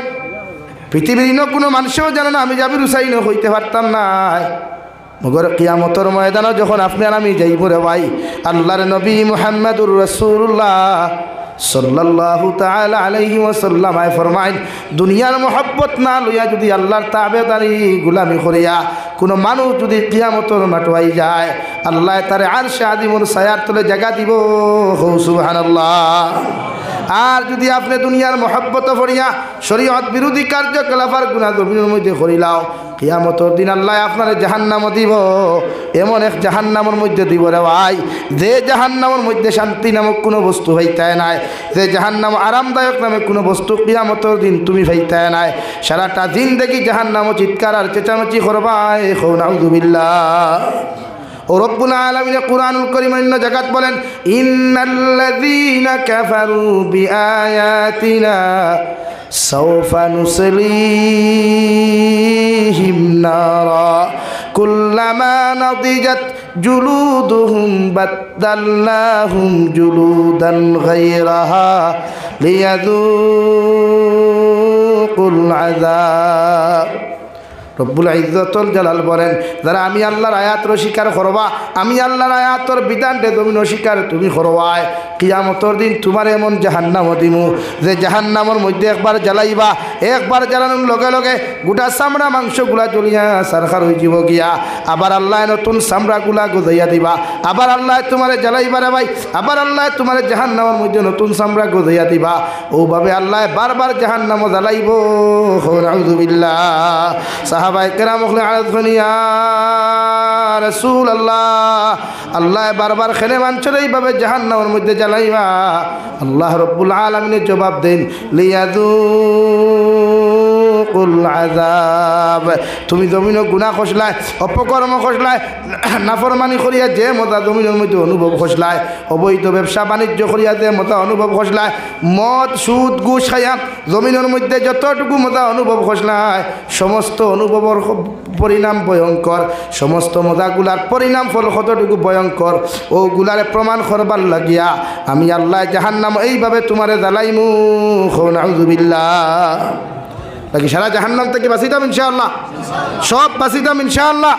পৃথিবীর কোনো মানুষও জানে না আমি জাবির হুসাইন হইতে পারতাম না। মগর কিয়ামতের ময়দানে যখন আপনি আর আমি যাইব রে ভাই, আল্লাহর নবী মুহাম্মদুর রাসূলুল্লাহ সাল্লাল্লাহু তাআলা আলাইহি ওয়াসাল্লাম ফরমাইন, দুনিয়ার মহব্বত না লইয়া যদি আল্লাহর তাবেদারি গোলামি করিয়া কোনো মানুষ যদি কিয়ামতের মাঠে যায়, আল্লাহ তারে আরশে আযিমুর ছায়ার তলে জায়গা দিব। সুবহানাল্লাহ। আর যদি আপনি দুনিয়ার মহব্বত ফরিয়া শরীয়ত বিরোধী কার্যকলাপের গুনাহ জমিনের মধ্যে করিলাও, কিয়ামতের দিন আল্লাহ আপনার জাহান্নাম দিব। এমন এক জাহান্নামের মধ্যে দিব রে ভাই, যে জাহান্নামের মধ্যে শান্তি নামক কোনো বস্তু হইতায় নাই, যে জাহান্নাম আরামদায়ক নামে কোনো বস্তু কিয়ামতের দিন তুমি হইতায় নাই। সারাটা দিন দেখি জাহান্নাম চিৎকার আর চেঁচামেচি করবাই। নাউযুবিল্লাহ। ও রব্বুল আলামিন কুরআনুল কারীম অন্য জায়গাত বলেন, ইন্নাল্লাযীনা কাফারু বিআয়াতিনা সাওফা নুসলিহিম নারা কুল্লামা নাদিজাত জুলুদুহুম বাদদালনাহুম জুলুদান গায়রাহা লিয়াযুকুল আযাব। রব্বুল ইজ্জতুল জালাল বলেন, যারা আমি আল্লাহর আয়াত স্বীকার করবা, আমি আল্লাহর আয়াতর বিধানকে তুমি অস্বীকার তুমি করবায়, কিয়ামতের দিন তোমার এমন জাহান্নাম দিমু যে জাহান্নামের মধ্যে একবার জ্বালাইবা, একবার জ্বালানোর লগে লগে গোটা চামড়া মাংসগুলা জ্বলিয়া সারখার হয়ে যাব গিয়া, আবার আল্লাহ নতুন চামড়াগুলা গজাইয়া দিবা, আবার আল্লাহ তোমারে জ্বালাইবা রে ভাই, আবার আল্লাহ তোমার জাহান্নামের মধ্যে নতুন চামড়া গজাইয়া দিবা। ওভাবে আল্লাহ বারবার জাহান্নাম জ্বালাইব। নাউযুবিল্লাহ। সাহাবায়ে কেরাম বলেন, ইয়া রাসূলুল্লাহ, আল্লাহ বারবার খেনে মানছরে এইভাবে জাহান্নামের মধ্যে জ্বালাইবা। আল্লাহ রব্বুল আলামিনের জবাব দেন, লিয়াযুকুল আযাব। তুমি জমিন গুনাহ খসলায়, অপকর্ম খসলায়, নাফরমানি করিয়া যে মজা জমিনের মধ্যে অনুভব খসলায়, অবৈধ ব্যবসা বাণিজ্য করিয়া যে মজা অনুভব খসলায়, মদ সুদ ঘুষ খাইয়া জমিনের মধ্যে যতটুকু মজা অনুভব খসলায়, সমস্ত অনুভবের পরিণাম ভয়ঙ্কর, সমস্ত মজাগুলার পরিণাম ফল কতটুকু ভয়ঙ্কর, ওগুলারে প্রমাণ করবার লাগিয়া আমি আল্লাহ জাহান্নাম এইভাবে তোমারে জ্বালাইমু। নাউযুবিল্লাহ। সারা জাহান্নাম থেকে বাঁচিতাম ইনশাআল্লাহ, সব বাঁচিতাম ইনশাআল্লাহ।